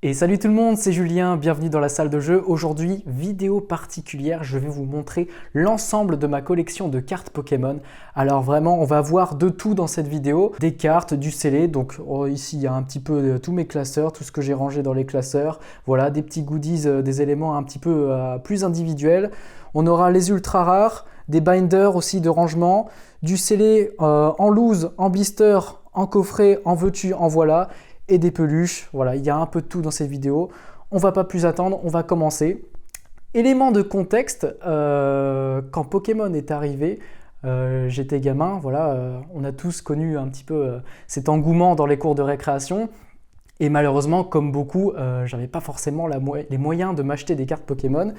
Et salut tout le monde, c'est Julien, bienvenue dans la salle de jeu. Aujourd'hui, vidéo particulière, je vais vous montrer l'ensemble de ma collection de cartes Pokémon. Alors vraiment, on va voir de tout dans cette vidéo, des cartes, du scellé, donc ici il y a un petit peu tous mes classeurs, tout ce que j'ai rangé dans les classeurs. Voilà, des petits goodies, des éléments un petit peu plus individuels. On aura les ultra rares, des binders aussi de rangement, du scellé en loose, en blister, en coffret, en veux-tu, en voilà. Et des peluches, voilà, il y a un peu de tout dans cette vidéo. On va pas plus attendre, on va commencer. Élément de contexte, quand Pokémon est arrivé, j'étais gamin, voilà, on a tous connu un petit peu cet engouement dans les cours de récréation. Et malheureusement, comme beaucoup, j'avais pas forcément les moyens de m'acheter des cartes Pokémon.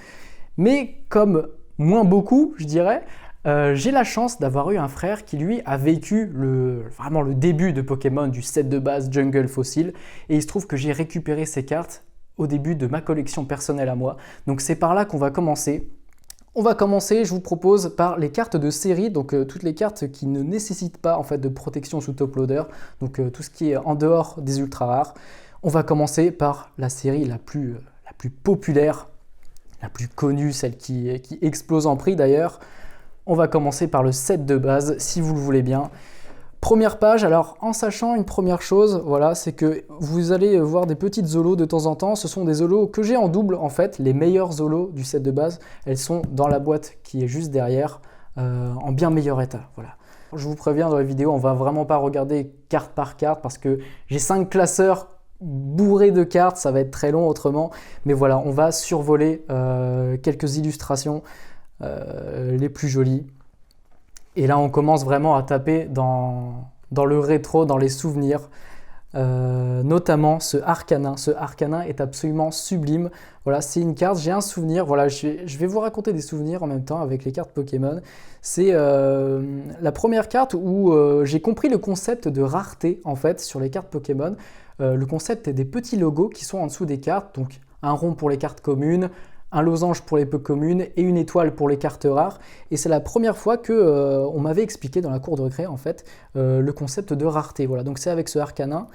Mais comme moins beaucoup, je dirais, j'ai la chance d'avoir eu un frère qui lui a vécu vraiment le début de Pokémon, du set de base Jungle Fossil, et il se trouve que j'ai récupéré ces cartes au début de ma collection personnelle à moi. Donc c'est par là qu'on va commencer. On va commencer, je vous propose, par les cartes de série, donc toutes les cartes qui ne nécessitent pas en fait de protection sous top loader, donc tout ce qui est en dehors des ultra rares. On va commencer par la série la plus populaire, la plus connue, celle qui explose en prix d'ailleurs. On va commencer par le set de base, si vous le voulez bien. Première page, alors en sachant une première chose, voilà, c'est que vous allez voir des petites zolos de temps en temps. Ce sont des zolos que j'ai en double en fait, les meilleures zolos du set de base. Elles sont dans la boîte qui est juste derrière, en bien meilleur état. Voilà. Je vous préviens, dans la vidéo, on va vraiment pas regarder carte par carte parce que j'ai 5 classeurs bourrés de cartes, ça va être très long autrement. Mais voilà, on va survoler quelques illustrations. Les plus jolies. Et là, on commence vraiment à taper dans le rétro, dans les souvenirs. Notamment ce Arcanin. Ce Arcanin est absolument sublime. Voilà, c'est une carte, j'ai un souvenir. Voilà, je vais vous raconter des souvenirs en même temps avec les cartes Pokémon. C'est la première carte où j'ai compris le concept de rareté en fait sur les cartes Pokémon. Le concept est des petits logos qui sont en dessous des cartes. Donc un rond pour les cartes communes, un losange pour les peu communes et une étoile pour les cartes rares. Et c'est la première fois que on m'avait expliqué dans la cour de récré en fait le concept de rareté. Voilà, donc c'est avec ce Arcanin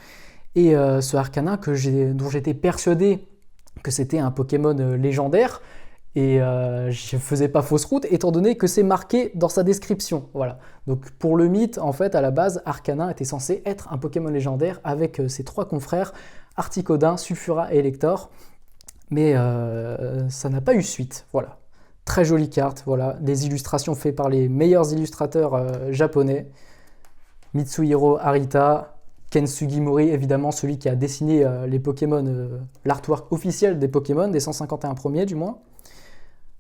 et ce Arcanin dont j'étais persuadé que c'était un Pokémon légendaire et je faisais pas fausse route étant donné que c'est marqué dans sa description. Voilà. Donc pour le mythe en fait à la base Arcanin était censé être un Pokémon légendaire avec ses 3 confrères Articodin, Sulfura et Elector. Mais ça n'a pas eu suite, voilà. Très jolie carte, voilà. Des illustrations faites par les meilleurs illustrateurs japonais. Mitsuhiro Arita, Ken Sugimori, évidemment celui qui a dessiné les Pokémon, l'artwork officiel des Pokémon, des 151 premiers du moins.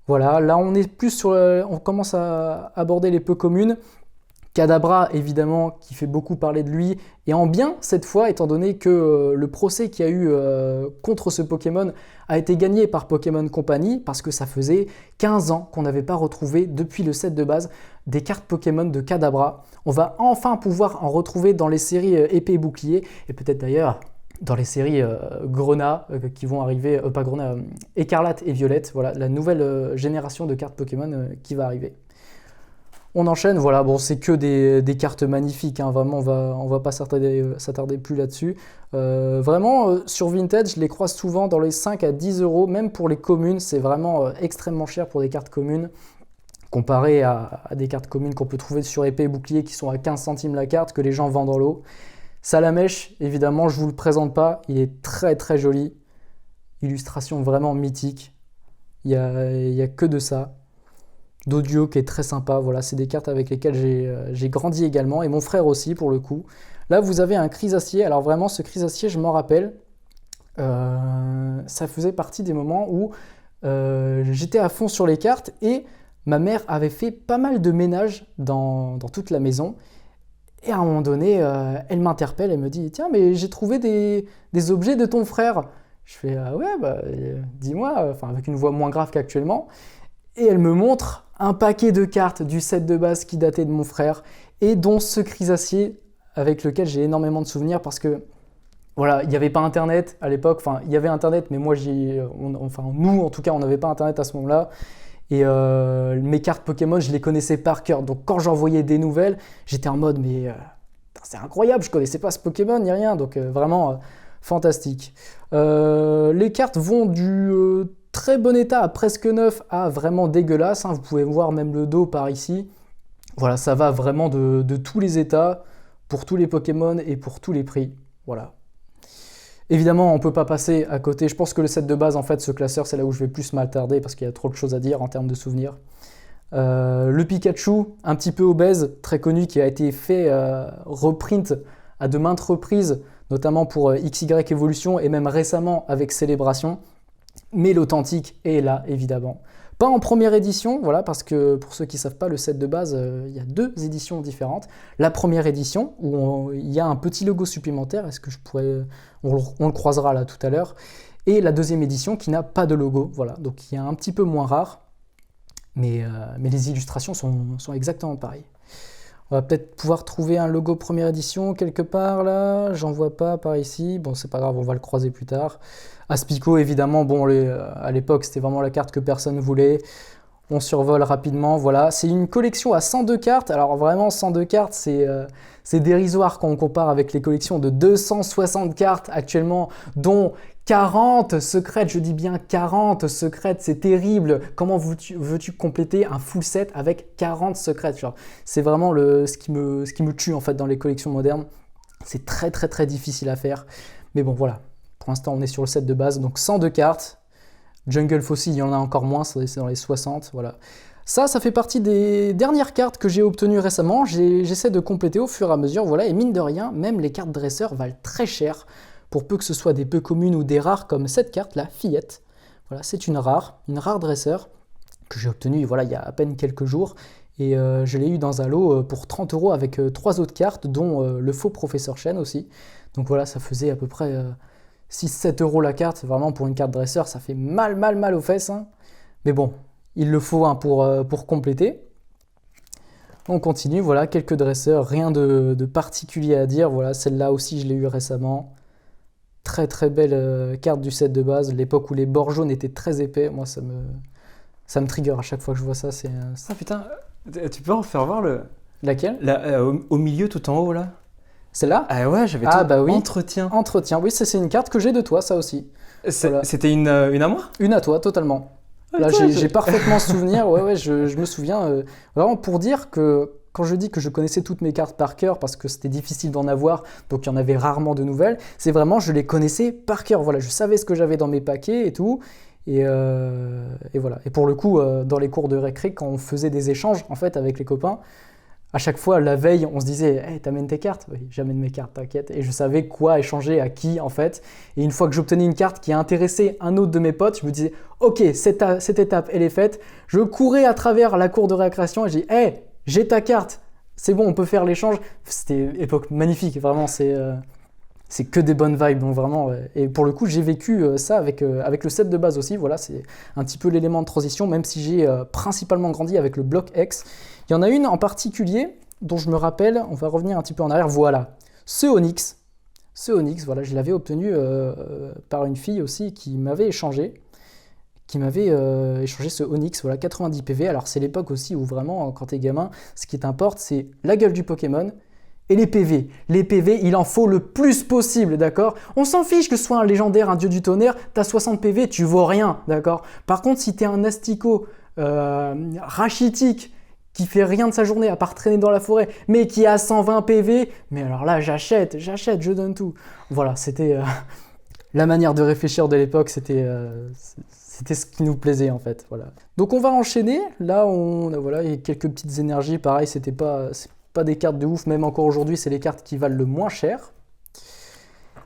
Voilà, là on est plus on commence à aborder les peu communes. Kadabra, évidemment, qui fait beaucoup parler de lui, et en bien cette fois, étant donné que le procès qu'il y a eu contre ce Pokémon a été gagné par Pokémon Company, parce que ça faisait 15 ans qu'on n'avait pas retrouvé, depuis le set de base, des cartes Pokémon de Kadabra. On va enfin pouvoir en retrouver dans les séries épée et bouclier, et peut-être d'ailleurs dans les séries Grenat qui vont arriver, pas Grenat, Écarlate et Violette, voilà, la nouvelle génération de cartes Pokémon qui va arriver. On enchaîne, voilà, bon, c'est que des cartes magnifiques, hein, vraiment, on va pas s'attarder plus là-dessus. Vraiment, sur Vintage, je les croise souvent dans les 5 à 10 euros, même pour les communes, c'est vraiment extrêmement cher pour des cartes communes, comparé à des cartes communes qu'on peut trouver sur épée et bouclier qui sont à 15 centimes la carte, que les gens vendent dans l'eau. Salamèche, évidemment, je vous le présente pas, il est très très joli, illustration vraiment mythique, il y a que de ça. Doduo qui est très sympa, voilà, c'est des cartes avec lesquelles j'ai grandi également, et mon frère aussi pour le coup. Là vous avez un Chrysacier, alors vraiment ce Chrysacier je m'en rappelle, ça faisait partie des moments où j'étais à fond sur les cartes et ma mère avait fait pas mal de ménage dans toute la maison. Et à un moment donné, elle m'interpelle, elle me dit « Tiens, mais j'ai trouvé des objets de ton frère ». Je fais « Ouais, bah, dis-moi », enfin avec une voix moins grave qu'actuellement. Et elle me montre un paquet de cartes du set de base qui datait de mon frère et dont ce Chrysacier avec lequel j'ai énormément de souvenirs parce que voilà, il n'y avait pas internet à l'époque, enfin il y avait internet mais moi nous en tout cas on n'avait pas internet à ce moment-là et mes cartes Pokémon je les connaissais par cœur, donc quand j'envoyais des nouvelles j'étais en mode mais c'est incroyable, je connaissais pas ce Pokémon ni rien, donc vraiment Fantastique. Les cartes vont du très bon état à presque neuf à vraiment dégueulasse, hein. Vous pouvez voir même le dos par ici. Voilà, ça va vraiment de tous les états, pour tous les Pokémon et pour tous les prix. Voilà. Évidemment, on ne peut pas passer à côté. Je pense que le set de base, en fait, ce classeur, c'est là où je vais plus m'attarder parce qu'il y a trop de choses à dire en termes de souvenirs. Le Pikachu, un petit peu obèse, très connu, qui a été fait reprint à de maintes reprises, notamment pour XY Evolution et même récemment avec Célébration. Mais l'authentique est là, évidemment. Pas en première édition, voilà, parce que pour ceux qui ne savent pas, le set de base, il y a 2 éditions différentes. La première édition, où il y a un petit logo supplémentaire, est-ce que je pourrais... On le croisera là tout à l'heure. Et la deuxième édition qui n'a pas de logo, voilà, donc il y a un petit peu moins rare, mais les illustrations sont exactement pareilles. On va peut-être pouvoir trouver un logo première édition quelque part là, j'en vois pas par ici, bon c'est pas grave, on va le croiser plus tard. Aspico évidemment, bon à l'époque c'était vraiment la carte que personne voulait, on survole rapidement, voilà. C'est une collection à 102 cartes, alors vraiment 102 cartes c'est dérisoire quand on compare avec les collections de 260 cartes actuellement, dont 40 secrètes, je dis bien 40 secrètes, c'est terrible. Comment veux-tu compléter un full set avec 40 secrètes? C'est vraiment ce qui me tue en fait dans les collections modernes. C'est très très très difficile à faire. Mais bon voilà, pour l'instant on est sur le set de base, donc 102 cartes. Jungle Fossil, il y en a encore moins, c'est dans les 60, voilà. Ça fait partie des dernières cartes que j'ai obtenues récemment. J'essaie de compléter au fur et à mesure, voilà. Et mine de rien, même les cartes dresseurs valent très cher, pour peu que ce soit des peu communes ou des rares comme cette carte, la Fillette. Voilà, c'est une rare dresseur que j'ai obtenue voilà, il y a à peine quelques jours. Et je l'ai eu dans un lot pour 30 € avec 3 autres cartes, dont le faux Professeur Chen aussi. Donc voilà, ça faisait à peu près 6-7 € la carte. Vraiment, pour une carte dresseur, ça fait mal aux fesses, hein. Mais bon, il le faut hein, pour compléter. On continue, voilà, quelques dresseurs, rien de particulier à dire. Voilà, celle-là aussi, je l'ai eu récemment. Très très belle carte du set de base, l'époque où les bords jaunes étaient très épais, moi ça me trigger à chaque fois que je vois ça. Ah putain, tu peux en faire voir le... Laquelle? Là, au milieu tout en haut là. Celle-là? Ah ouais, j'avais Ah tout. bah oui. Entretien. Entretien, oui, c'est une carte que j'ai de toi, ça aussi. Voilà. C'était une à moi? Une à toi, totalement. Là, j'ai parfaitement souvenir, ouais, je me souviens, vraiment pour dire que quand je dis que je connaissais toutes mes cartes par cœur parce que c'était difficile d'en avoir, donc il y en avait rarement de nouvelles, c'est vraiment, je les connaissais par cœur, voilà, je savais ce que j'avais dans mes paquets et tout, et voilà. Et pour le coup, dans les cours de récré, quand on faisait des échanges, en fait, avec les copains, à chaque fois, la veille, on se disait hey, « t'amènes tes cartes ?» Oui, j'amène mes cartes, t'inquiète. Et je savais quoi échanger à qui, en fait. Et une fois que j'obtenais une carte qui a intéressé un autre de mes potes, je me disais « Ok, cette étape, elle est faite. » Je courais à travers la cour de récréation et je dis « Hey, j'ai ta carte. C'est bon, on peut faire l'échange. » C'était une époque magnifique, vraiment, c'est que des bonnes vibes, donc vraiment. Et pour le coup, j'ai vécu ça avec le set de base aussi. Voilà, c'est un petit peu l'élément de transition, même si j'ai principalement grandi avec le bloc X. Il y en a une en particulier dont je me rappelle, on va revenir un petit peu en arrière, voilà. Ce Onyx, voilà, je l'avais obtenu par une fille aussi qui m'avait échangé ce Onyx, voilà, 90 PV. Alors c'est l'époque aussi où vraiment, quand t'es gamin, ce qui t'importe, c'est la gueule du Pokémon et les PV. Les PV, il en faut le plus possible, d'accord? On s'en fiche que ce soit un légendaire, un dieu du tonnerre, t'as 60 PV, tu vaux rien, d'accord? Par contre, si t'es un Astico rachitique, qui fait rien de sa journée à part traîner dans la forêt, mais qui a 120 PV, mais alors là, j'achète, je donne tout. Voilà, c'était la manière de réfléchir de l'époque, c'était ce qui nous plaisait en fait. Voilà. Donc on va enchaîner. Là, voilà, il y a quelques petites énergies. Pareil, c'est pas des cartes de ouf, même encore aujourd'hui, c'est les cartes qui valent le moins cher.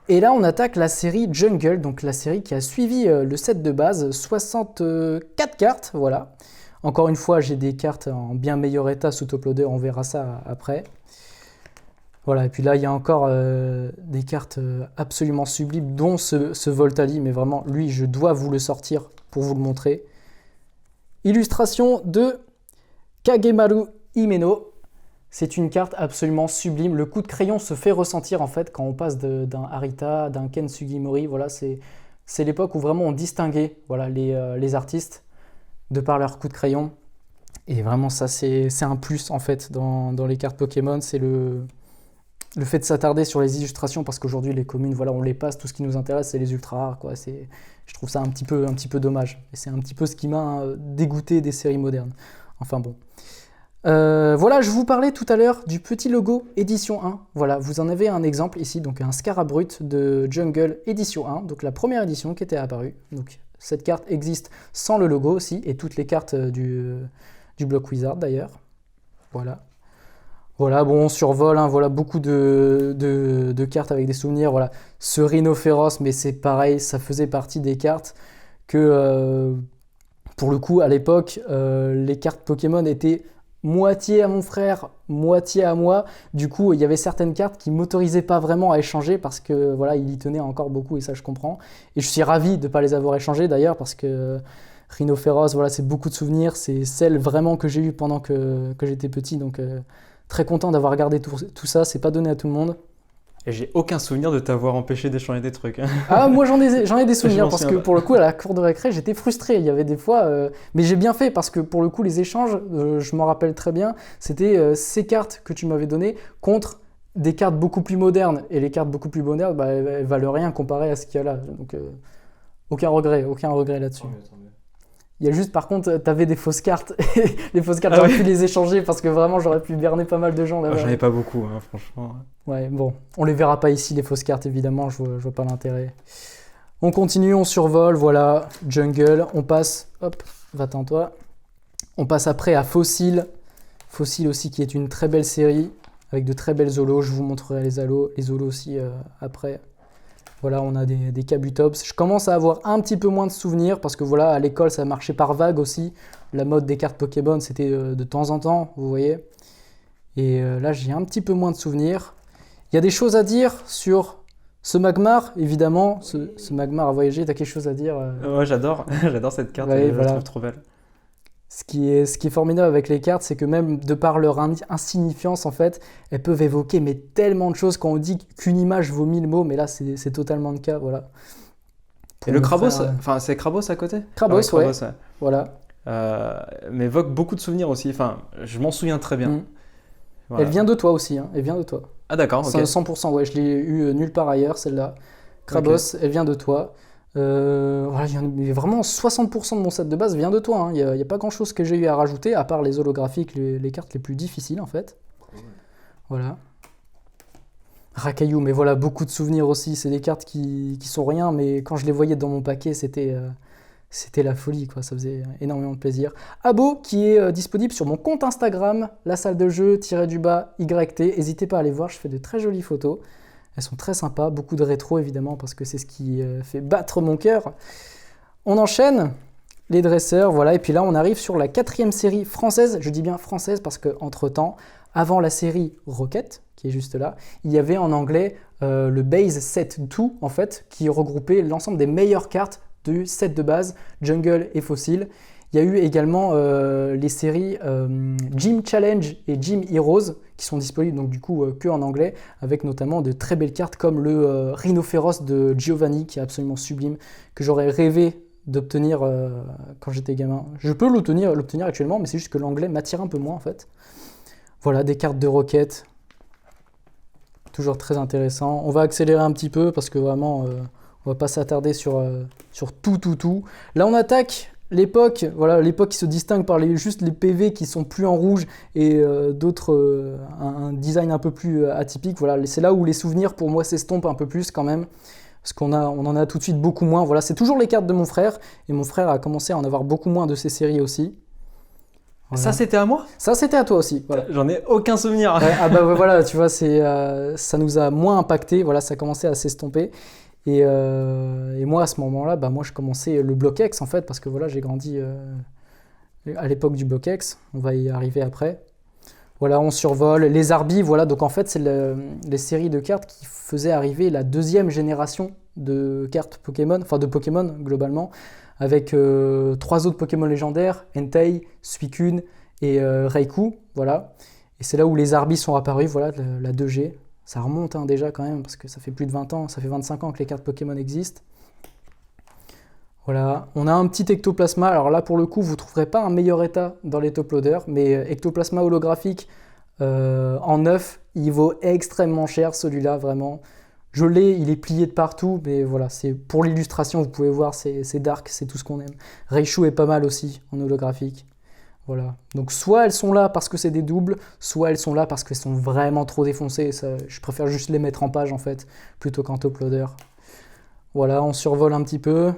Et là, on attaque la série Jungle, donc la série qui a suivi le set de base, 64 cartes, voilà. Encore une fois, j'ai des cartes en bien meilleur état sous top loader, on verra ça après. Voilà, et puis là, il y a encore des cartes absolument sublimes, dont ce Voltali, mais vraiment, lui, je dois vous le sortir pour vous le montrer. Illustration de Kagemaru Himeno. C'est une carte absolument sublime. Le coup de crayon se fait ressentir en fait quand on passe d'un Harita, d'un Ken Sugimori. Voilà, c'est l'époque où vraiment on distinguait voilà, les artistes de par leur coup de crayon. Et vraiment ça c'est un plus en fait dans les cartes Pokémon, c'est le fait de s'attarder sur les illustrations, parce qu'aujourd'hui les communes, voilà, on les passe, tout ce qui nous intéresse c'est les ultra rares, quoi. Je trouve ça un petit peu dommage. Et c'est un petit peu ce qui m'a dégoûté des séries modernes. Enfin bon. Voilà, je vous parlais tout à l'heure du petit logo édition 1. Voilà, vous en avez un exemple ici, donc un Scarabrut de Jungle édition 1, donc la première édition qui était apparue. Donc cette carte existe sans le logo aussi, et toutes les cartes du bloc Wizard d'ailleurs. Voilà. Voilà, bon, on survole, hein, voilà, beaucoup de cartes avec des souvenirs. Voilà, ce Rhino féroce, mais c'est pareil, ça faisait partie des cartes que, pour le coup, à l'époque, les cartes Pokémon étaient moitié à mon frère, moitié à moi. Du coup, il y avait certaines cartes qui ne m'autorisaient pas vraiment à échanger parce que, voilà, il y tenait encore beaucoup et ça, je comprends. Et je suis ravi de ne pas les avoir échangées d'ailleurs parce que Rhino féroce, voilà, c'est beaucoup de souvenirs. C'est celle vraiment que j'ai eue pendant que j'étais petit, donc... Très content d'avoir gardé tout ça, c'est pas donné à tout le monde. Et j'ai aucun souvenir de t'avoir empêché d'échanger des trucs. Ah, moi j'en ai des souvenirs parce que pas. pour le coup, à la cour de récré, j'étais frustré. Il y avait des fois. Mais j'ai bien fait parce que pour le coup, les échanges, je m'en rappelle très bien, c'était ces cartes que tu m'avais données contre des cartes beaucoup plus modernes. Et les cartes beaucoup plus modernes, bah, elles valent rien comparé à ce qu'il y a là. Donc aucun regret là-dessus. Il y a juste, par contre, t'avais des fausses cartes. Les fausses cartes, j'aurais pu les échanger parce que vraiment, j'aurais pu berner pas mal de gens là-bas. J'en ai pas beaucoup, hein, franchement. Ouais, bon, on les verra pas ici, les fausses cartes, évidemment, je vois pas l'intérêt. On continue, on survole, voilà, Jungle, on passe, hop, va-t'en toi. On passe après à Fossil. Fossil aussi, qui est une très belle série, avec de très belles holos. Je vous montrerai les holos aussi après. Voilà, on a des Kabutops. Je commence à avoir un petit peu moins de souvenirs parce que voilà, à l'école, ça marchait par vague aussi. La mode des cartes Pokémon, c'était de temps en temps, vous voyez. Et là, j'ai un petit peu moins de souvenirs. Il y a des choses à dire sur ce Magmar, évidemment. Ce Magmar a voyagé, tu as quelque chose à dire Ouais, j'adore cette carte, ouais, je voilà. la trouve trop belle. Ce qui est formidable avec les cartes, c'est que même de par leur insignifiance, en fait, elles peuvent évoquer mais tellement de choses quand on dit qu'une image vaut 1000 mots, mais là, c'est totalement le cas, voilà. Et le Krabos, enfin, c'est Krabos à côté? Krabos, ouais. ouais. Voilà. M'évoque beaucoup de souvenirs aussi, enfin, je m'en souviens très bien. Voilà. Elle vient de toi aussi, hein. Elle vient de toi. Ah d'accord, ok. 100%, ouais, je l'ai eu nulle part ailleurs, celle-là. Krabos, elle vient de toi. Voilà, il y a vraiment 60% de mon set de base vient de toi, hein. Il n'y a pas grand chose que j'ai eu à rajouter à part les holographiques, les cartes les plus difficiles en fait. Voilà. Rakayu, mais voilà, beaucoup de souvenirs aussi. C'est des cartes qui sont rien, mais quand je les voyais dans mon paquet, c'était la folie, quoi. Ça faisait énormément de plaisir. Abo qui est disponible sur mon compte Instagram, la salle de jeu _YT. N'hésitez pas à aller voir, je fais de très jolies photos. Elles sont très sympas, beaucoup de rétro évidemment parce que c'est ce qui fait battre mon cœur. On enchaîne les dresseurs, voilà, et puis là on arrive sur la 4e série française. Je dis bien française parce qu'entre temps, avant la série Rocket, qui est juste là, il y avait en anglais le Base Set 2 en fait, qui regroupait l'ensemble des meilleures cartes du set de base, Jungle et Fossil. Il y a eu également les séries Gym Challenge et Gym Heroes qui sont disponibles donc du coup que en anglais, avec notamment de très belles cartes comme le Rhino féroce de Giovanni qui est absolument sublime, que j'aurais rêvé d'obtenir quand j'étais gamin. Je peux l'obtenir actuellement, mais c'est juste que l'anglais m'attire un peu moins en fait. Voilà, des cartes de Rocket, toujours très intéressant. On va accélérer un petit peu parce que vraiment on va pas s'attarder sur tout. Là on attaque l'époque, voilà, l'époque qui se distingue par juste les PV qui sont plus en rouge et d'autres, un design un peu plus atypique. Voilà, c'est là où les souvenirs pour moi s'estompent un peu plus quand même, parce on en a tout de suite beaucoup moins. Voilà, c'est toujours les cartes de mon frère, et mon frère a commencé à en avoir beaucoup moins de ces séries aussi. Voilà. Ça c'était à moi? Ça c'était à toi aussi. Voilà. J'en ai aucun souvenir. Ouais, ah bah voilà, tu vois, ça nous a moins impacté. Voilà, ça a commencé à s'estomper. Et moi à ce moment-là, bah moi je commençais le bloc X en fait, parce que voilà, j'ai grandi à l'époque du bloc X. On va y arriver après. Voilà, on survole les Arbis. Voilà, donc en fait c'est les séries de cartes qui faisaient arriver la 2e génération de cartes Pokémon, enfin de Pokémon globalement, avec 3 autres Pokémon légendaires, Entei, Suicune et Raikou. Voilà, et c'est là où les Arbis sont apparus. Voilà, la 2G. Ça remonte déjà quand même, parce que ça fait plus de 20 ans, ça fait 25 ans que les cartes Pokémon existent. Voilà, on a un petit ectoplasma. Alors là, pour le coup, vous ne trouverez pas un meilleur état dans les top loaders, mais ectoplasma holographique en neuf, Il vaut extrêmement cher celui-là, vraiment. Je l'ai, il est plié de partout, mais voilà, c'est pour l'illustration, vous pouvez voir, c'est dark, c'est tout ce qu'on aime. Raichu est pas mal aussi en holographique. Voilà. Donc soit elles sont là parce que c'est des doubles, soit elles sont là parce qu'elles sont vraiment trop défoncées. Ça, je préfère juste les mettre en page en fait, plutôt qu'en top loader. Voilà, on survole un petit peu.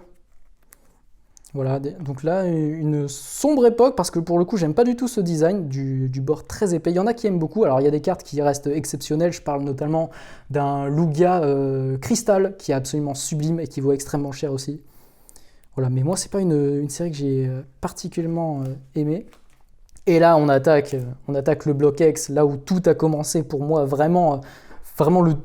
Voilà, donc là, une sombre époque, parce que pour le coup, j'aime pas du tout ce design du bord très épais. Il y en a qui aiment beaucoup, alors il y a des cartes qui restent exceptionnelles, je parle notamment d'un Lugia Cristal, qui est absolument sublime et qui vaut extrêmement cher aussi. Voilà, mais moi, c'est pas une série que j'ai particulièrement aimée. Et là, on attaque le bloc X, là où tout a commencé pour moi, vraiment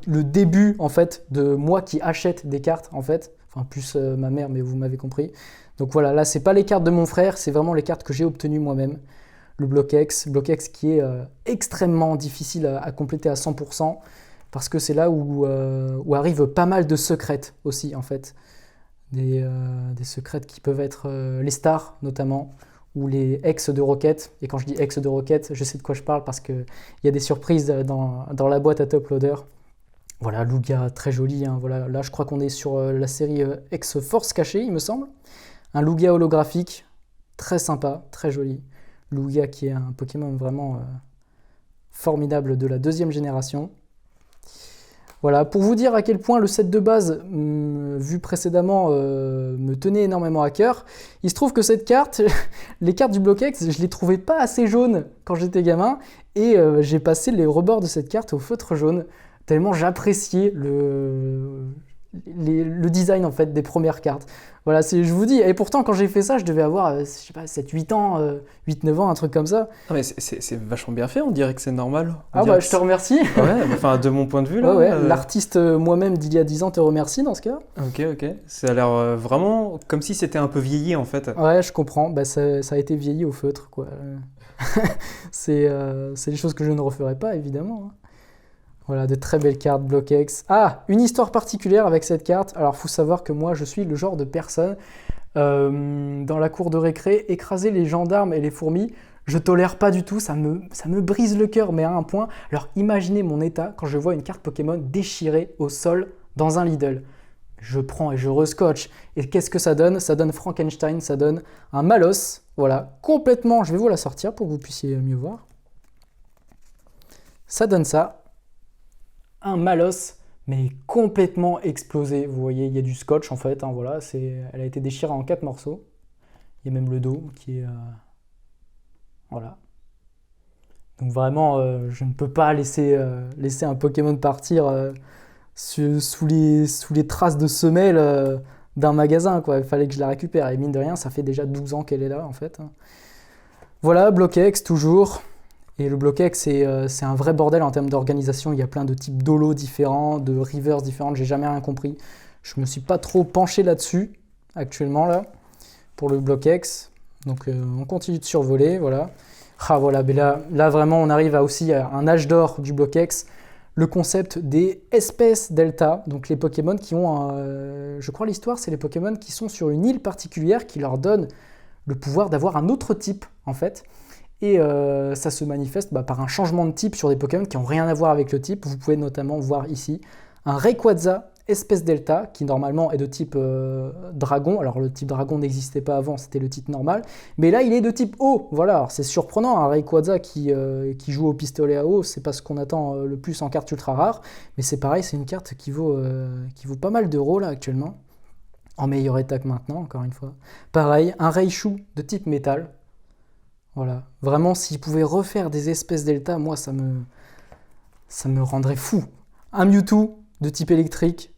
le début, en fait, de moi qui achète des cartes, en fait. Enfin, plus ma mère, mais vous m'avez compris. Donc voilà, là, c'est pas les cartes de mon frère, c'est vraiment les cartes que j'ai obtenues moi-même. Le bloc X qui est extrêmement difficile à compléter à 100%, parce que c'est là où arrivent pas mal de secrètes aussi, en fait. Des secrètes qui peuvent être les stars, notamment, ou les ex de Rocket. Et quand je dis ex de Rocket, je sais de quoi je parle, parce qu'il y a des surprises dans la boîte à top loader. Voilà, Lugia, très joli. Hein, voilà. Là, je crois qu'on est sur la série X Force cachée, il me semble. Un Lugia holographique, très sympa, très joli. Lugia qui est un Pokémon vraiment formidable de la 2e génération. Voilà, pour vous dire à quel point le set de base, vu précédemment, me tenait énormément à cœur, il se trouve que cette carte, les cartes du bloc X, je les trouvais pas assez jaunes quand j'étais gamin, et j'ai passé les rebords de cette carte au feutre jaune, tellement j'appréciais le design en fait des premières cartes. Voilà, je vous dis, et pourtant quand j'ai fait ça, je devais avoir, je sais pas, 7-8 ans, 8-9 ans, un truc comme ça. Ah, mais c'est vachement bien fait, on dirait que c'est normal. Ah bah je te remercie. Ouais, enfin de mon point de vue là. Ouais, l'artiste moi-même d'il y a 10 ans te remercie dans ce cas. Ok, ça a l'air vraiment comme si c'était un peu vieilli en fait. Ouais, je comprends, bah, ça a été vieilli au feutre quoi. C'est des choses que je ne referai pas évidemment. Hein. Voilà, de très belles cartes, bloc X. Ah, une histoire particulière avec cette carte. Alors, il faut savoir que moi, je suis le genre de personne, dans la cour de récré, écraser les gendarmes et les fourmis, je tolère pas du tout, ça me brise le cœur, mais à un point. Alors, imaginez mon état quand je vois une carte Pokémon déchirée au sol dans un Lidl. Je prends et je rescotche. Et qu'est-ce que ça donne? Ça donne Frankenstein, ça donne un Malos. Voilà, complètement, je vais vous la sortir pour que vous puissiez mieux voir. Ça donne ça. Un Malos, mais complètement explosé. Vous voyez, il y a du scotch en fait. Hein, voilà, elle a été déchirée en 4 morceaux. Il y a même le dos qui est... voilà. Donc vraiment, je ne peux pas laisser un Pokémon partir sous les traces de semelles d'un magasin. Quoi. Il fallait que je la récupère. Et mine de rien, ça fait déjà 12 ans qu'elle est là en fait. Voilà, bloc X toujours. Et le bloc X, c'est un vrai bordel en termes d'organisation. Il y a plein de types d'holos différents, de rivers différentes. J'ai jamais rien compris. Je me suis pas trop penché là-dessus actuellement là pour le bloc X. Donc on continue de survoler, voilà. Ah voilà, mais là vraiment on arrive aussi à un âge d'or du bloc X. Le concept des espèces delta, donc les Pokémon qui ont, je crois l'histoire, c'est les Pokémon qui sont sur une île particulière qui leur donne le pouvoir d'avoir un autre type en fait. Et ça se manifeste par un changement de type sur des Pokémon qui n'ont rien à voir avec le type. Vous pouvez notamment voir ici un Rayquaza espèce delta qui normalement est de type dragon. Alors le type dragon n'existait pas avant, c'était le type normal. Mais là il est de type eau. Voilà, alors c'est surprenant, un Rayquaza qui joue au pistolet à eau, c'est pas ce qu'on attend le plus en carte ultra rare. Mais c'est pareil, c'est une carte qui vaut pas mal d'euros là actuellement. En meilleur état que maintenant, encore une fois. Pareil, un Raichu de type métal. Voilà, vraiment, s'ils pouvaient refaire des espèces delta, moi, ça me rendrait fou. Un Mewtwo de type électrique,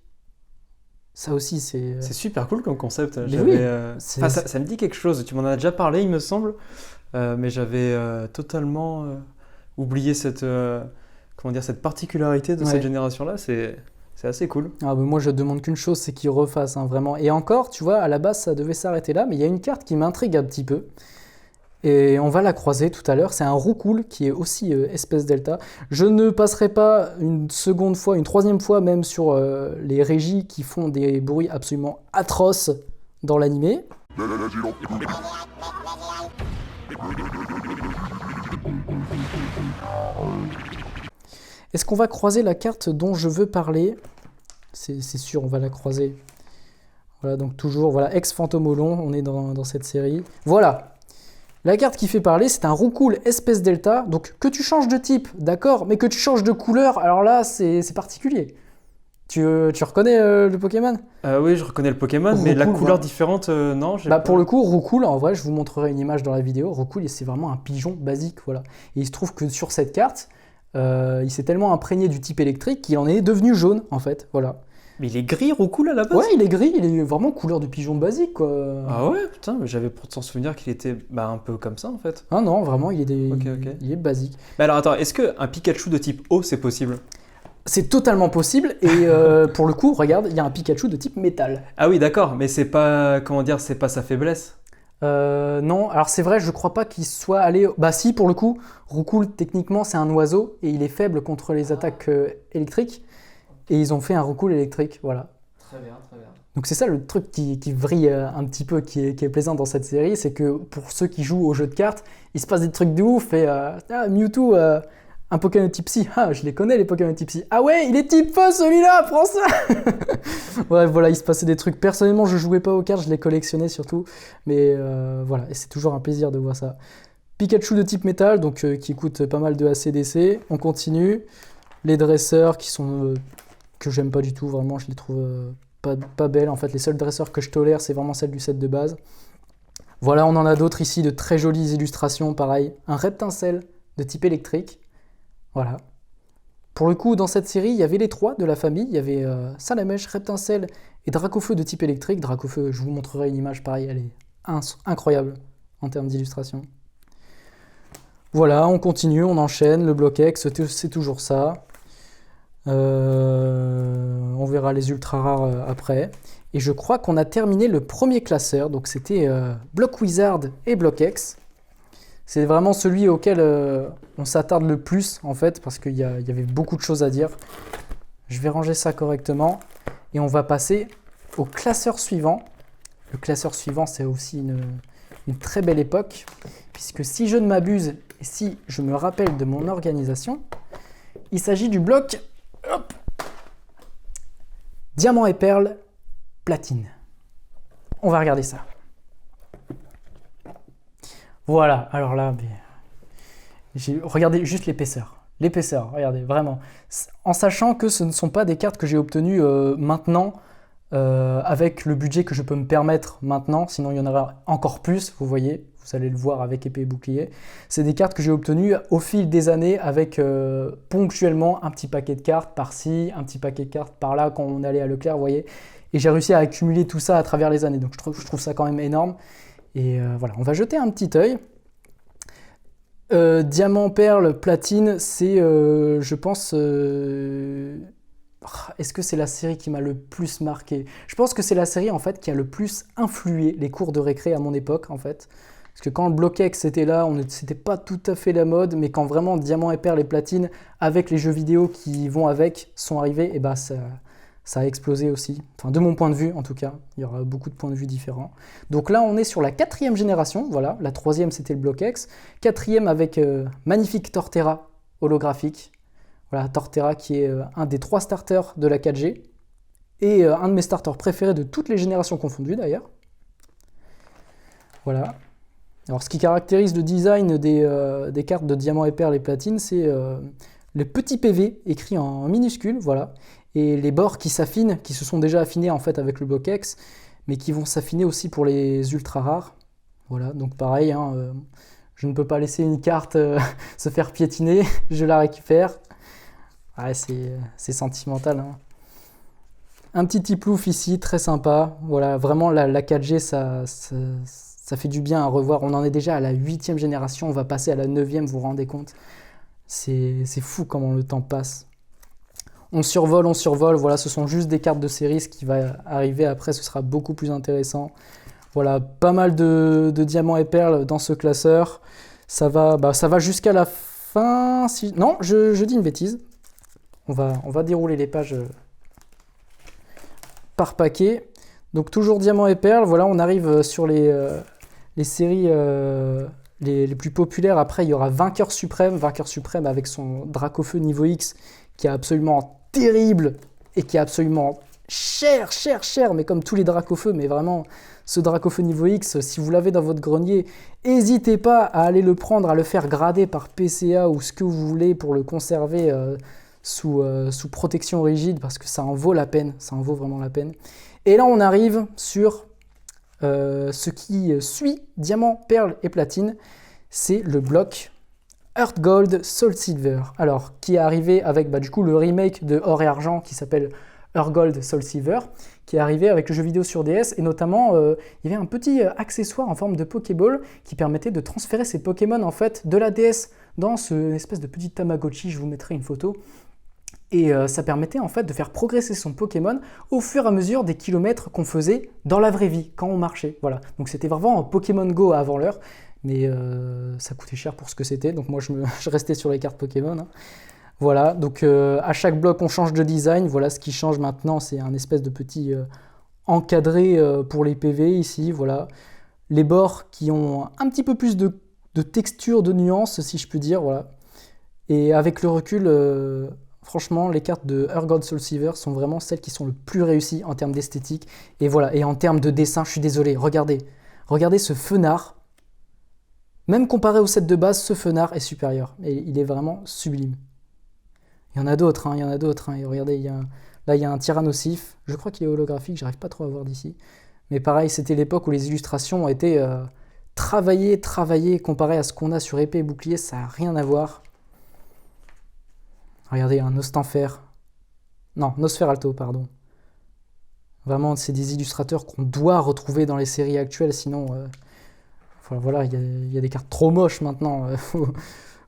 ça aussi, c'est... C'est super cool comme concept. Oui, ça me dit quelque chose. Tu m'en as déjà parlé, il me semble, mais j'avais totalement oublié cette particularité de cette génération-là. C'est assez cool. Ah, mais moi, je demande qu'une chose, c'est qu'ils refassent, hein, vraiment. Et encore, tu vois, à la base, ça devait s'arrêter là, mais il y a une carte qui m'intrigue un petit peu. Et on va la croiser tout à l'heure. C'est un Roucoule qui est aussi espèce delta. Je ne passerai pas une troisième fois même sur les régies qui font des bruits absolument atroces dans l'animé. Est-ce qu'on va croiser la carte dont je veux parler? C'est sûr, on va la croiser. Voilà, donc toujours, voilà, ex-Fantôme-Olon, on est dans cette série. Voilà. La carte qui fait parler, c'est un Roucoule espèce delta. Donc, que tu changes de type, d'accord, mais que tu changes de couleur, alors là, c'est particulier. Tu reconnais le Pokémon? Oui, je reconnais le Pokémon, mais la Roucoule, couleur ouais. différente, non. Pour le coup, Roucoule, en vrai, je vous montrerai une image dans la vidéo. Roucoule, c'est vraiment un pigeon basique, voilà. Et il se trouve que sur cette carte, il s'est tellement imprégné du type électrique qu'il en est devenu jaune, en fait, voilà. Mais il est gris, Roucoule, à la base? Ouais, il est gris, il est vraiment couleur de pigeon basique, quoi. Ah ouais, putain, mais j'avais pourtant souvenir qu'il était un peu comme ça, en fait. Ah non, vraiment, il Ok. est basique. Mais alors, attends, est-ce qu'un Pikachu de type eau, c'est possible? C'est totalement possible, et pour le coup, regarde, il y a un Pikachu de type métal. Ah oui, d'accord, mais c'est pas, comment dire, c'est pas sa faiblesse. Non, alors c'est vrai, je crois pas qu'il soit allé... Bah si, pour le coup, Roucoule, techniquement, c'est un oiseau, et il est faible contre les attaques électriques, et ils ont fait un Roucoule électrique, voilà. Très bien, très bien. Donc c'est ça le truc qui vrille un petit peu, qui est plaisant dans cette série, c'est que pour ceux qui jouent au jeu de cartes, il se passe des trucs de ouf, et Mewtwo, un Pokémon type Psy, je les connais les Pokémon type Psy, ah ouais, il est type feu celui-là, prends ça. Ouais, voilà, il se passait des trucs, personnellement je jouais pas aux cartes, je les collectionnais surtout, mais voilà, et c'est toujours un plaisir de voir ça. Pikachu de type métal, donc qui coûte pas mal de ACDC, on continue, les dresseurs qui sont... que j'aime pas du tout, vraiment, je les trouve pas belles. En fait, les seuls dresseurs que je tolère, c'est vraiment celles du set de base. Voilà, on en a d'autres ici, de très jolies illustrations, pareil. Un Reptincelle de type électrique, voilà. Pour le coup, dans cette série, il y avait les trois de la famille. Il y avait Salamèche, Reptincelle et Dracofeu de type électrique. Dracofeu, je vous montrerai une image, pareil, elle est incroyable en termes d'illustration. Voilà, on continue, on enchaîne, le bloc X, c'est toujours ça. On verra les ultra rares après. Et je crois qu'on a terminé le premier classeur. Donc c'était Block Wizard et Block X. C'est vraiment celui auquel on s'attarde le plus en fait, parce qu'il y avait beaucoup de choses à dire. Je vais ranger ça correctement. Et on va passer au classeur suivant. Le classeur suivant, c'est aussi une très belle époque, puisque si je ne m'abuse et si je me rappelle de mon organisation, il s'agit du bloc Diamant et perle, platine. On va regarder ça. Voilà, alors là, regardez juste l'épaisseur. L'épaisseur, regardez, vraiment. En sachant que ce ne sont pas des cartes que j'ai obtenues maintenant, avec le budget que je peux me permettre maintenant, sinon il y en aura encore plus, vous voyez, vous allez le voir avec épée et bouclier. C'est des cartes que j'ai obtenues au fil des années avec ponctuellement un petit paquet de cartes par-ci, un petit paquet de cartes par-là quand on allait à Leclerc, vous voyez. Et j'ai réussi à accumuler tout ça à travers les années, donc je trouve ça quand même énorme. Et voilà, on va jeter un petit œil. Diamant, perle, platine, c'est, je pense... Est-ce que c'est la série qui m'a le plus marqué? Je pense que c'est la série en fait qui a le plus influé les cours de récré à mon époque en fait. Parce que quand le bloc X était là, c'était pas tout à fait la mode, mais quand vraiment Diamant et Perle et Platine, avec les jeux vidéo qui vont avec, sont arrivés, et bah ça a explosé aussi. Enfin, de mon point de vue en tout cas, il y aura beaucoup de points de vue différents. Donc là, on est sur la 4e génération, voilà. La 3e, c'était le bloc X. 4e avec magnifique Torterra holographique. Voilà, Torterra qui est un des 3 starters de la 4G et un de mes starters préférés de toutes les générations confondues d'ailleurs. Voilà. Alors ce qui caractérise le design des cartes de Diamant et Perle et Platine, c'est les petits PV écrits en minuscules, voilà, et les bords qui s'affinent, qui se sont déjà affinés en fait avec le bloc X, mais qui vont s'affiner aussi pour les ultra rares. Voilà, donc pareil, hein, je ne peux pas laisser une carte se faire piétiner, je la récupère. Ouais, c'est sentimental. Hein. Un petit Tiplouf ici, très sympa. Voilà, vraiment la 4G, ça fait du bien à revoir. On en est déjà à la 8e génération, on va passer à la 9e, vous vous rendez compte? C'est fou comment le temps passe. On survole, voilà, ce sont juste des cartes de série. Ce qui va arriver après, ce sera beaucoup plus intéressant. Voilà, pas mal de diamants et perles dans ce classeur. Ça va jusqu'à la fin... Non, je dis une bêtise. On va dérouler les pages par paquet. Donc toujours diamants et perles. Voilà, on arrive sur les séries les plus populaires. Après, il y aura Vainqueur Suprême avec son Dracofeu niveau X qui est absolument terrible et qui est absolument cher, mais comme tous les Dracofeu, mais vraiment, ce Dracofeu niveau X, si vous l'avez dans votre grenier, n'hésitez pas à aller le prendre, à le faire grader par PCA ou ce que vous voulez pour le conserver sous protection rigide, parce que ça en vaut la peine, ça en vaut vraiment la peine. Et là, on arrive sur ce qui suit Diamant, Perle et Platine, c'est le bloc Earth Gold, Soul Silver, alors qui est arrivé avec du coup le remake de Or et Argent qui s'appelle Earth Gold, Soul Silver, qui est arrivé avec le jeu vidéo sur DS, et notamment il y avait un petit accessoire en forme de Pokéball qui permettait de transférer ces Pokémon en fait de la DS dans ce espèce de petit Tamagotchi, je vous mettrai une photo. Et ça permettait en fait de faire progresser son Pokémon au fur et à mesure des kilomètres qu'on faisait dans la vraie vie, quand on marchait. Voilà. Donc c'était vraiment un Pokémon Go avant l'heure, mais ça coûtait cher pour ce que c'était, donc moi je restais sur les cartes Pokémon. Hein. Voilà, donc à chaque bloc on change de design. Voilà, ce qui change maintenant, c'est un espèce de petit encadré pour les PV ici. Voilà, les bords qui ont un petit peu plus de texture, de nuances, si je puis dire. Voilà, et avec le recul, franchement, les cartes de Earth Gold Soul Silver sont vraiment celles qui sont le plus réussies en termes d'esthétique. Et voilà, et en termes de dessin, je suis désolé. Regardez ce fenard. Même comparé au set de base, ce fenard est supérieur. Et il est vraiment sublime. Il y en a d'autres, hein, Et regardez, là, il y a un Tyrannosif. Je crois qu'il est holographique, j'arrive pas trop à voir d'ici. Mais pareil, c'était l'époque où les illustrations ont été travaillées, comparé à ce qu'on a sur épée et bouclier, ça n'a rien à voir. Regardez, un Nostanfer. Non, Nosferalto, pardon. Vraiment, c'est des illustrateurs qu'on doit retrouver dans les séries actuelles, sinon... voilà, il y a des cartes trop moches maintenant.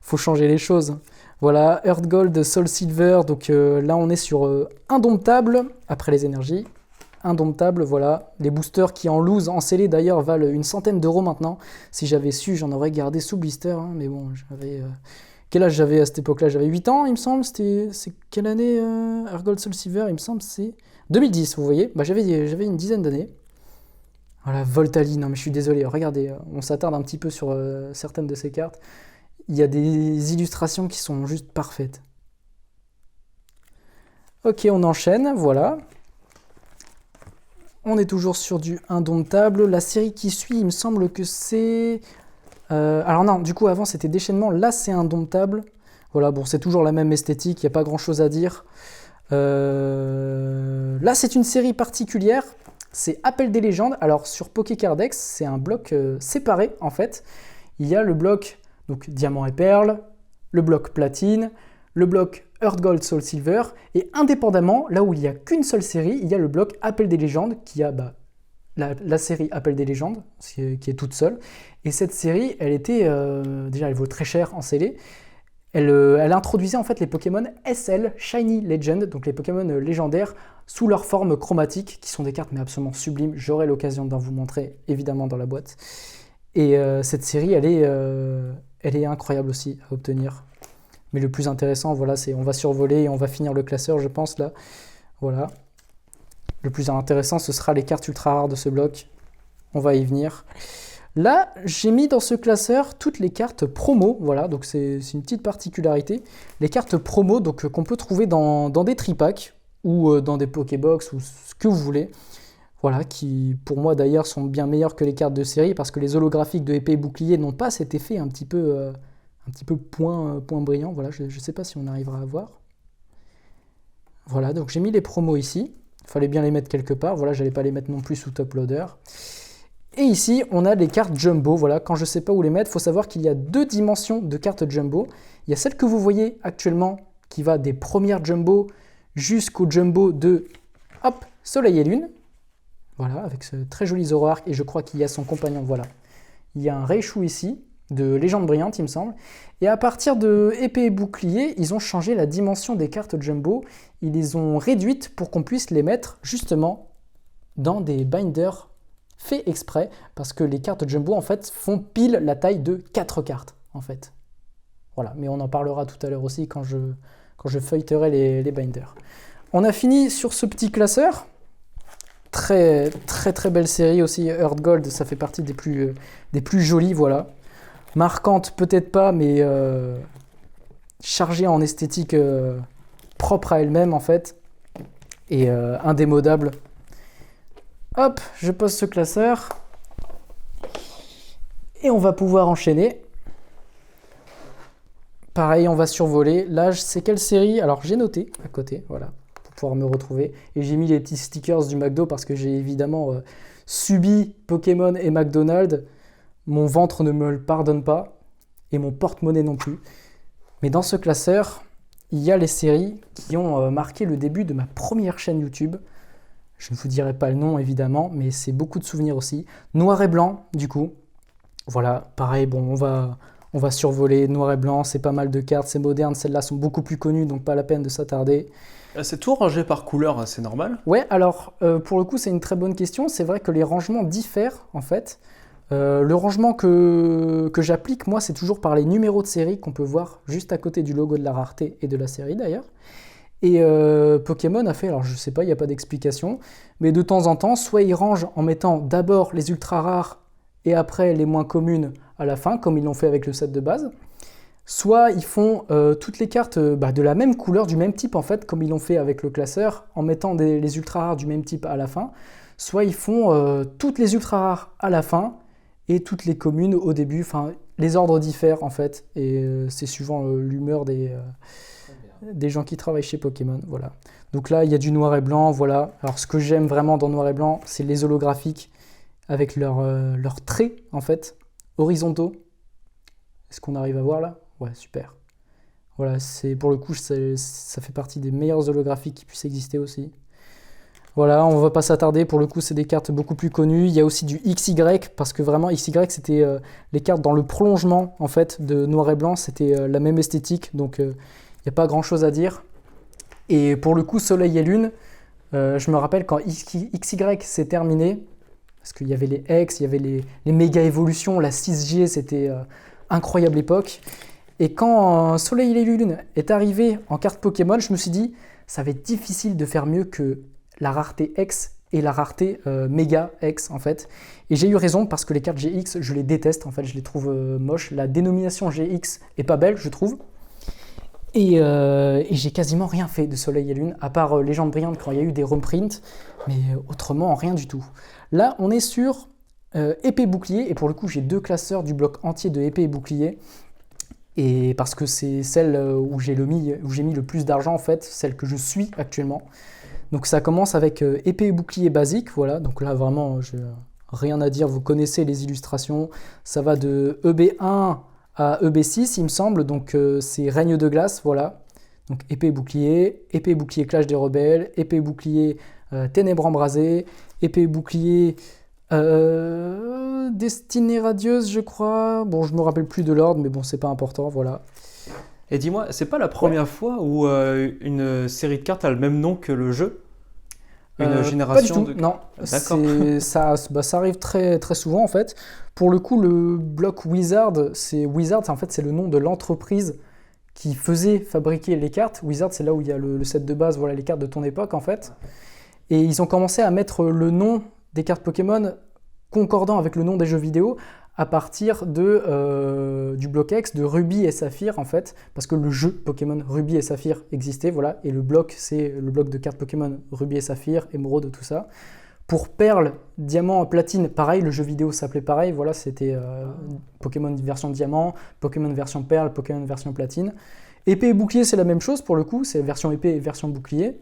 Faut changer les choses. Voilà, Earth Gold, Soul Silver, donc là on est sur Indomptable, après les énergies, Indomptable, voilà, les boosters qui en loose, en scellé d'ailleurs, valent une centaine d'euros maintenant, si j'avais su, j'en aurais gardé sous blister, hein, mais bon, quel âge j'avais à cette époque-là? J'avais 8 ans, il me semble, c'est quelle année Earth Gold, Soul Silver, il me semble, c'est 2010, vous voyez, j'avais une dizaine d'années. Voilà, Voltali, non mais je suis désolé, regardez, on s'attarde un petit peu sur certaines de ces cartes. Il y a des illustrations qui sont juste parfaites. Ok, on enchaîne, voilà. On est toujours sur du Indomptable. La série qui suit, il me semble que c'est... alors non, du coup, avant, c'était Déchaînement. Là, c'est Indomptable. Voilà, bon, c'est toujours la même esthétique, il n'y a pas grand-chose à dire. Là, c'est une série particulière. C'est Appel des légendes. Alors, sur Pokécardex, c'est un bloc séparé, en fait. Il y a le bloc... Donc Diamant et Perle, le bloc Platine, le bloc Earth Gold Soul Silver, et indépendamment, là où il n'y a qu'une seule série, il y a le bloc Appel des légendes, qui a la série Appel des légendes, qui est toute seule. Et cette série, elle était, déjà elle vaut très cher en scellé, elle introduisait en fait les Pokémon SL, Shiny Legend, donc les Pokémon légendaires, sous leur forme chromatique, qui sont des cartes mais absolument sublimes. J'aurai l'occasion d'en vous montrer, évidemment, dans la boîte. Et cette série, elle est incroyable aussi à obtenir. Mais le plus intéressant, voilà, c'est on va survoler et on va finir le classeur, je pense, là. Voilà. Le plus intéressant, ce sera les cartes ultra rares de ce bloc. On va y venir. Là, j'ai mis dans ce classeur toutes les cartes promo. Voilà, donc c'est une petite particularité. Les cartes promo, donc qu'on peut trouver dans des tripacks ou dans des Pokébox ou ce que vous voulez. Voilà, qui pour moi d'ailleurs sont bien meilleures que les cartes de série parce que les holographiques de épée et bouclier n'ont pas cet effet un petit peu point brillant. Voilà, je ne sais pas si on arrivera à voir. Voilà, donc j'ai mis les promos ici. Il fallait bien les mettre quelque part. Voilà, j'allais pas les mettre non plus sous top loader. Et ici, on a les cartes jumbo. Voilà, quand je ne sais pas où les mettre, il faut savoir qu'il y a 2 dimensions de cartes jumbo. Il y a celle que vous voyez actuellement qui va des premières jumbo jusqu'au jumbo de hop, Soleil et Lune. Voilà, avec ce très joli Zoroark, et je crois qu'il y a son compagnon, voilà. Il y a un Raichu ici, de Légende Brillante, il me semble. Et à partir de Épée et Bouclier, ils ont changé la dimension des cartes Jumbo. Ils les ont réduites pour qu'on puisse les mettre, justement, dans des binders faits exprès, parce que les cartes Jumbo, en fait, font pile la taille de 4 cartes, en fait. Voilà, mais on en parlera tout à l'heure aussi, quand je feuilleterai les binders. On a fini sur ce petit classeur. Très belle série aussi, Earth Gold, ça fait partie des plus jolies, voilà. Marquante peut-être pas, mais chargée en esthétique propre à elle-même en fait et indémodable. Hop, je pose ce classeur et on va pouvoir enchaîner. Pareil, on va survoler. Là, c'est quelle série? Alors, j'ai noté à côté, voilà, pour pouvoir me retrouver. Et j'ai mis les petits stickers du McDo parce que j'ai évidemment subi Pokémon et McDonald's. Mon ventre ne me le pardonne pas et mon porte-monnaie non plus. Mais dans ce classeur, il y a les séries qui ont marqué le début de ma première chaîne YouTube. Je ne vous dirai pas le nom évidemment, mais c'est beaucoup de souvenirs aussi. Noir et blanc, du coup. Voilà, pareil, bon, on va survoler noir et blanc, c'est pas mal de cartes, c'est moderne, celles-là sont beaucoup plus connues, donc pas la peine de s'attarder. C'est tout rangé par couleur, hein, c'est normal? Ouais, alors pour le coup c'est une très bonne question, c'est vrai que les rangements diffèrent en fait. Le rangement que j'applique, moi, c'est toujours par les numéros de série qu'on peut voir juste à côté du logo de la rareté et de la série d'ailleurs. Et Pokémon a fait, alors je sais pas, il n'y a pas d'explication, mais de temps en temps, soit ils rangent en mettant d'abord les ultra rares et après les moins communes à la fin, comme ils l'ont fait avec le set de base. Soit ils font toutes les cartes de la même couleur, du même type en fait, comme ils l'ont fait avec le classeur, en mettant les ultra rares du même type à la fin. Soit ils font toutes les ultra rares à la fin et toutes les communes au début. Enfin, les ordres diffèrent en fait, et c'est suivant l'humeur des gens qui travaillent chez Pokémon. Voilà. Donc là, il y a du noir et blanc, voilà. Alors ce que j'aime vraiment dans noir et blanc, c'est les holographiques avec leurs traits en fait, horizontaux. Est-ce qu'on arrive à voir là? Ouais, super. Voilà, c'est pour le coup, ça fait partie des meilleurs holographiques qui puissent exister aussi. Voilà, on va pas s'attarder, pour le coup, c'est des cartes beaucoup plus connues. Il y a aussi du XY, parce que vraiment, XY, c'était les cartes dans le prolongement, en fait, de noir et blanc. C'était la même esthétique, donc il n'y a pas grand-chose à dire. Et pour le coup, Soleil et Lune, je me rappelle quand XY s'est terminé, parce qu'il y avait les X, il y avait les méga évolutions, la 6G, c'était incroyable époque. Et quand Soleil et Lune est arrivé en carte Pokémon, je me suis dit, ça va être difficile de faire mieux que la rareté X et la rareté Méga X en fait. Et j'ai eu raison parce que les cartes GX, je les déteste en fait, je les trouve moches. La dénomination GX est pas belle, je trouve. Et j'ai quasiment rien fait de Soleil et Lune, à part Légende brillante quand il y a eu des reprints, mais autrement rien du tout. Là, on est sur épée bouclier, et pour le coup, j'ai deux classeurs du bloc entier de épée et bouclier. Et parce que c'est celle où j'ai mis le plus d'argent en fait, celle que je suis actuellement. Donc ça commence avec épée et bouclier basique, voilà. Donc là vraiment, j'ai rien à dire, vous connaissez les illustrations. Ça va de EB1 à EB6 il me semble, donc c'est règne de glace, voilà. Donc épée et bouclier clash des rebelles, épée et bouclier ténèbres embrasées, épée et bouclier destinée radieuse je crois. Bon, je me rappelle plus de l'ordre, mais bon, c'est pas important, voilà. Et dis-moi, c'est pas la première fois où une série de cartes a le même nom que le jeu? Une génération pas du tout, non. D'accord. Ça arrive très, très souvent en fait. Pour le coup, le bloc Wizard, c'est le nom de l'entreprise qui faisait fabriquer les cartes. Wizard, c'est là où il y a le set de base, voilà les cartes de ton époque en fait. Et ils ont commencé à mettre le nom des cartes Pokémon concordant avec le nom des jeux vidéo à partir du bloc X de Ruby et Saphir en fait, parce que le jeu Pokémon Ruby et Saphir existait, voilà, et le bloc c'est le bloc de cartes Pokémon Ruby et Saphir, Émeraude, tout ça. Pour Perle, Diamant, Platine, pareil, le jeu vidéo s'appelait pareil, voilà, c'était Pokémon version Diamant, Pokémon version Perle, Pokémon version Platine. Épée et Bouclier c'est la même chose pour le coup, c'est version épée et version bouclier.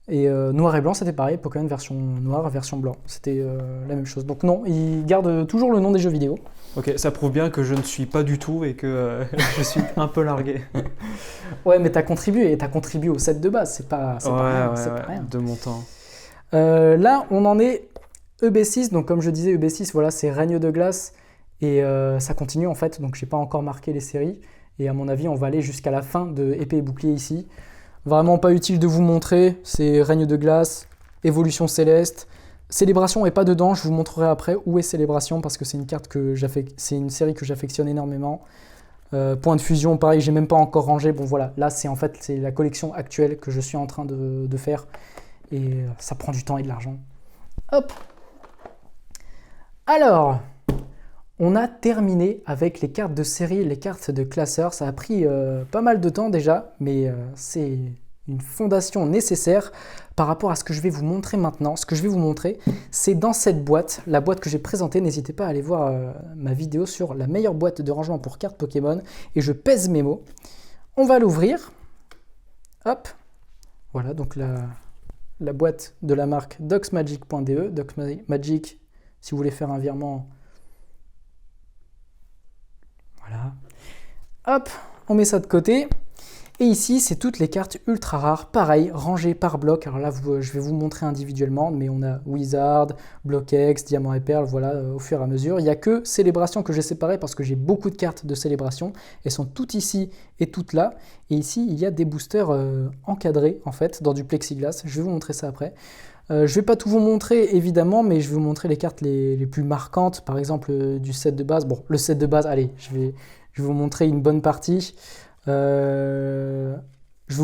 Et Noir et Blanc, c'était pareil, Pokémon version noir, version blanc, c'était la même chose. Donc non, ils gardent toujours le nom des jeux vidéo. Ok, ça prouve bien que je ne suis pas du tout et que je suis un peu largué. Ouais, mais t'as contribué au set de base, c'est pas rien. De mon temps. Là, on en est EB6, donc comme je disais, EB6, voilà, c'est règne de glace, et ça continue en fait, donc j'ai pas encore marqué les séries, et à mon avis, on va aller jusqu'à la fin de épée et bouclier ici. Vraiment pas utile de vous montrer, c'est règne de glace, évolution céleste, célébration est pas dedans, je vous montrerai après où est célébration parce que c'est une série que j'affectionne énormément. Point de fusion, pareil, j'ai même pas encore rangé, bon voilà, là c'est la collection actuelle que je suis en train de faire et ça prend du temps et de l'argent. Hop. Alors, on a terminé avec les cartes de série, les cartes de classeur. Ça a pris pas mal de temps déjà, mais c'est une fondation nécessaire par rapport à ce que je vais vous montrer maintenant. Ce que je vais vous montrer, c'est dans cette boîte, la boîte que j'ai présentée. N'hésitez pas à aller voir ma vidéo sur la meilleure boîte de rangement pour cartes Pokémon. Et je pèse mes mots. On va l'ouvrir. Hop. Voilà, donc la boîte de la marque docsmagic.de. Docsmagic, si vous voulez faire un virement. Voilà. Hop, on met ça de côté. Et ici, c'est toutes les cartes ultra rares, pareil, rangées par bloc. Alors là, je vais vous montrer individuellement, mais on a Wizard, Block-X, Diamant et Perle, voilà, au fur et à mesure. Il n'y a que Célébration que j'ai séparées parce que j'ai beaucoup de cartes de Célébration. Elles sont toutes ici et toutes là. Et ici, il y a des boosters encadrés, en fait, dans du plexiglas. Je vais vous montrer ça après. Je ne vais pas tout vous montrer, évidemment, mais je vais vous montrer les cartes les plus marquantes, par exemple, du set de base. Bon, le set de base, allez, je vais vous montrer une bonne partie. Je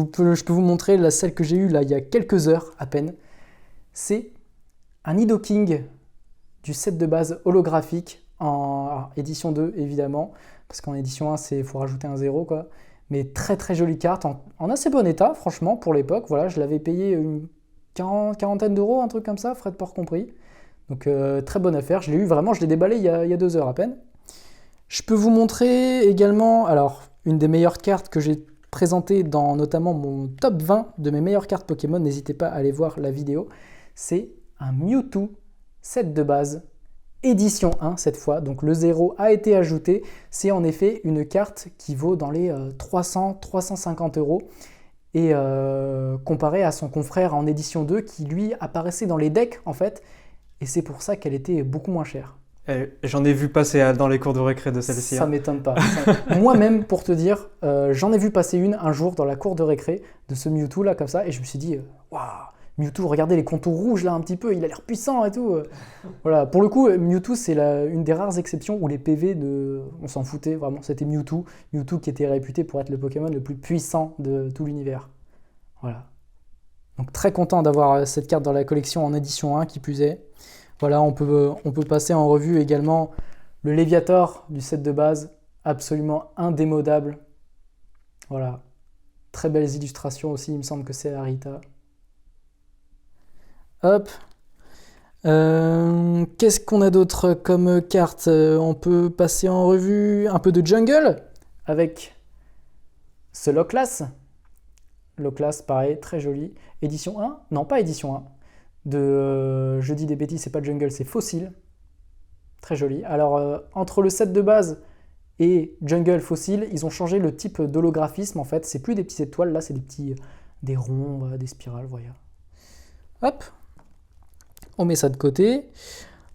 peux vous montrer celle que j'ai eue là il y a quelques heures à peine. C'est un Nidoking du set de base holographique en édition 2 évidemment, parce qu'en édition 1 il faut rajouter un 0 quoi. Mais très très jolie carte, en assez bon état franchement pour l'époque. Voilà, je l'avais payé une quarantaine d'euros, un truc comme ça, frais de port compris. Donc très bonne affaire, je l'ai eu vraiment, je l'ai déballé il y a 2 heures à peine. Je peux vous montrer également, alors une des meilleures cartes que j'ai présentées dans notamment mon top 20 de mes meilleures cartes Pokémon, n'hésitez pas à aller voir la vidéo, c'est un Mewtwo set de base, édition 1 cette fois, donc le 0 a été ajouté, c'est en effet une carte qui vaut dans les 300-350 euros, et comparé à son confrère en édition 2 qui lui apparaissait dans les decks en fait, et c'est pour ça qu'elle était beaucoup moins chère. J'en ai vu passer dans les cours de récré de celle-ci. Ça m'étonne pas. Moi-même, pour te dire, j'en ai vu passer une un jour dans la cour de récré de ce Mewtwo là, comme ça, et je me suis dit, waouh, Mewtwo, regardez les contours rouges là un petit peu, il a l'air puissant et tout. Voilà, pour le coup, Mewtwo, c'est une des rares exceptions où les PV on s'en foutait vraiment. C'était Mewtwo qui était réputé pour être le Pokémon le plus puissant de tout l'univers. Voilà. Donc très content d'avoir cette carte dans la collection en édition 1 qui plus est. Voilà, on peut passer en revue également le Léviator du set de base, absolument indémodable. Voilà, très belles illustrations aussi, il me semble que c'est Arita. Hop. Qu'est-ce qu'on a d'autre comme carte? On peut passer en revue un peu de jungle avec ce Loclas. Loclas, pareil, très joli. Édition 1? Non, pas édition 1. Je dis des bêtises, c'est pas jungle, c'est fossile. Très joli. Alors, entre le set de base et jungle fossile, ils ont changé le type d'holographisme en fait. C'est plus des petites étoiles, là, c'est des ronds, des spirales, voilà. Hop. On met ça de côté.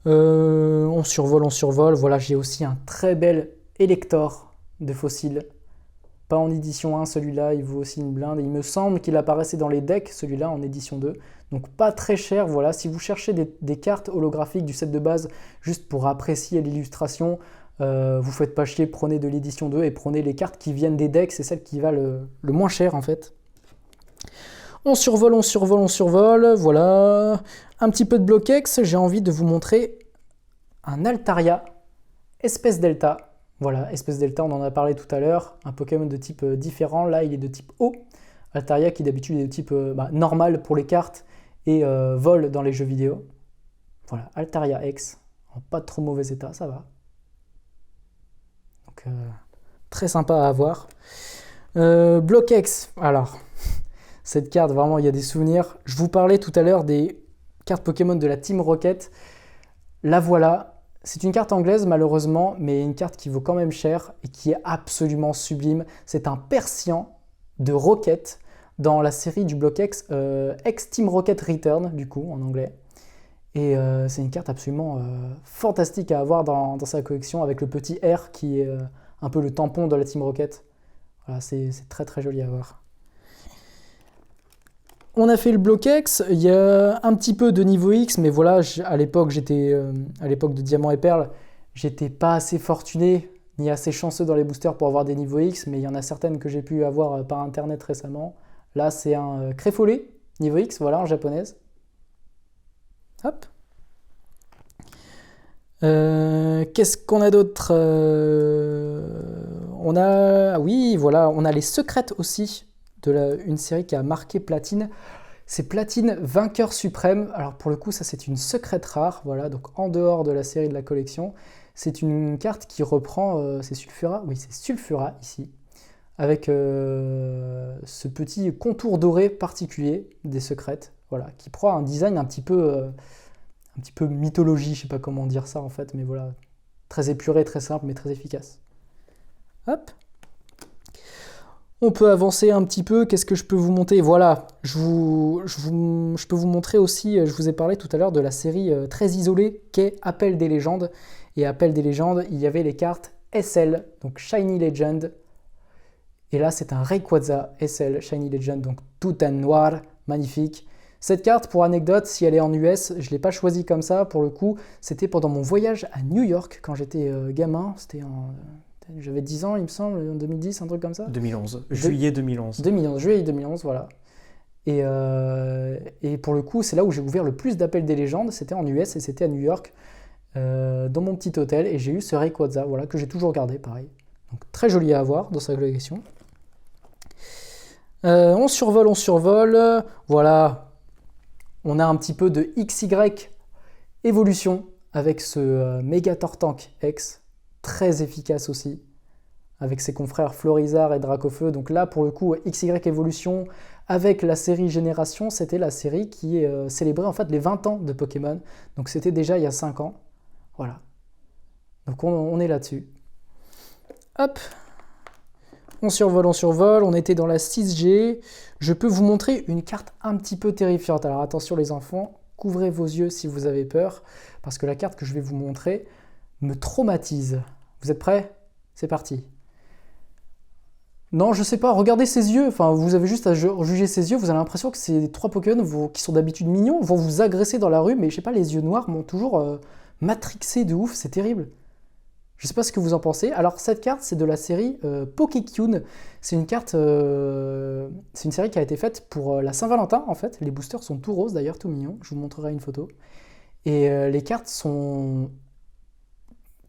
On survole. Voilà, j'ai aussi un très bel Elector de fossile. Pas en édition 1, celui-là, il vaut aussi une blinde. Il me semble qu'il apparaissait dans les decks, celui-là, en édition 2. Donc pas très cher, voilà. Si vous cherchez des cartes holographiques du set de base, juste pour apprécier l'illustration, vous faites pas chier, prenez de l'édition 2 et prenez les cartes qui viennent des decks, c'est celle qui valent le moins cher, en fait. On survole, voilà. Un petit peu de Block-X, j'ai envie de vous montrer un Altaria, espèce Delta. Voilà, espèce Delta, on en a parlé tout à l'heure, un Pokémon de type différent, là il est de type eau. Altaria qui d'habitude est de type normal pour les cartes et vol dans les jeux vidéo. Voilà, Altaria X, en pas de trop mauvais état, ça va. Donc très sympa à avoir. Block-X, alors, cette carte vraiment il y a des souvenirs. Je vous parlais tout à l'heure des cartes Pokémon de la Team Rocket. La voilà. C'est une carte anglaise malheureusement, mais une carte qui vaut quand même cher et qui est absolument sublime. C'est un Persian de Rocket dans la série du Block-X, X-Team Rocket Return du coup en anglais. Et c'est une carte absolument fantastique à avoir dans sa collection avec le petit R qui est un peu le tampon de la Team Rocket. Voilà, c'est très très joli à voir. On a fait le Block-X, il y a un petit peu de niveau X, mais voilà, à l'époque de Diamant et Perle, j'étais pas assez fortuné ni assez chanceux dans les boosters pour avoir des niveaux X, mais il y en a certaines que j'ai pu avoir par internet récemment. Là, c'est un Créfolé, niveau X, voilà, en japonaise. Hop. Qu'est-ce qu'on a d'autre? Oui, voilà, on a les secrètes aussi une série qui a marqué Platine. C'est Platine Vainqueur Suprême. Alors pour le coup, ça c'est une secrète rare, voilà, donc en dehors de la série de la collection. C'est une carte qui reprend, c'est Sulfura, oui c'est Sulfura ici, avec ce petit contour doré particulier des secrètes, voilà, qui prend un design un petit peu mythologie, je sais pas comment dire ça en fait, mais voilà, très épuré, très simple, mais très efficace. Hop. On peut avancer un petit peu, qu'est-ce que je peux vous montrer? Voilà, je peux vous montrer aussi, je vous ai parlé tout à l'heure de la série très isolée qu'est Appel des légendes. Et Appel des légendes, il y avait les cartes SL, donc Shiny Legend. Et là, c'est un Rayquaza SL Shiny Legend, donc tout en noir, magnifique. Cette carte, pour anecdote, si elle est en US, je ne l'ai pas choisie comme ça, pour le coup, c'était pendant mon voyage à New York, quand j'étais gamin, j'avais 10 ans, il me semble, en 2010, un truc comme ça. 2011, juillet 2011. Juillet 2011, voilà. Et pour le coup, c'est là où j'ai ouvert le plus d'appels des légendes, c'était en US et c'était à New York, dans mon petit hôtel, et j'ai eu ce Rayquaza, voilà, que j'ai toujours gardé, pareil. Donc très joli à avoir dans sa collection. On survole, voilà. On a un petit peu de XY évolution avec ce Méga Tortank X, très efficace aussi, avec ses confrères Florizard et Dracofeu. Donc là, pour le coup, XY évolution avec la série Génération, c'était la série qui célébrait en fait les 20 ans de Pokémon. Donc c'était déjà il y a 5 ans. Voilà. Donc on est là-dessus. Hop. On survole, on était dans la 6G. Je peux vous montrer une carte un petit peu terrifiante. Alors attention les enfants, couvrez vos yeux si vous avez peur, parce que la carte que je vais vous montrer me traumatise. Vous êtes prêts? C'est parti. Non, je sais pas, regardez ses yeux. Enfin, vous avez juste à juger ses yeux. Vous avez l'impression que ces 3 Pokémon qui sont d'habitude mignons vont vous agresser dans la rue, mais je sais pas, les yeux noirs m'ont toujours matrixé de ouf, c'est terrible. Je sais pas ce que vous en pensez. Alors cette carte, c'est de la série Pokékyun. C'est une carte, c'est une série qui a été faite pour la Saint-Valentin en fait. Les boosters sont tout roses d'ailleurs, tout mignons. Je vous montrerai une photo. Et les cartes sont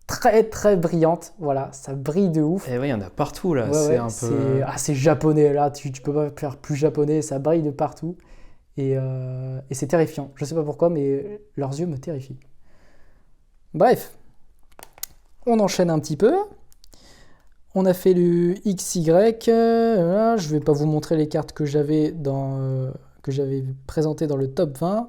très très brillantes. Voilà, ça brille de ouf. Et oui, il y en a partout là. Ouais, c'est ouais, un peu. c'est japonais là. Tu peux pas faire plus japonais. Ça brille de partout. Et c'est terrifiant. Je sais pas pourquoi, mais leurs yeux me terrifient. Bref. On enchaîne un petit peu. On a fait le XY. Voilà, je ne vais pas vous montrer les cartes que j'avais présentées dans le top 20.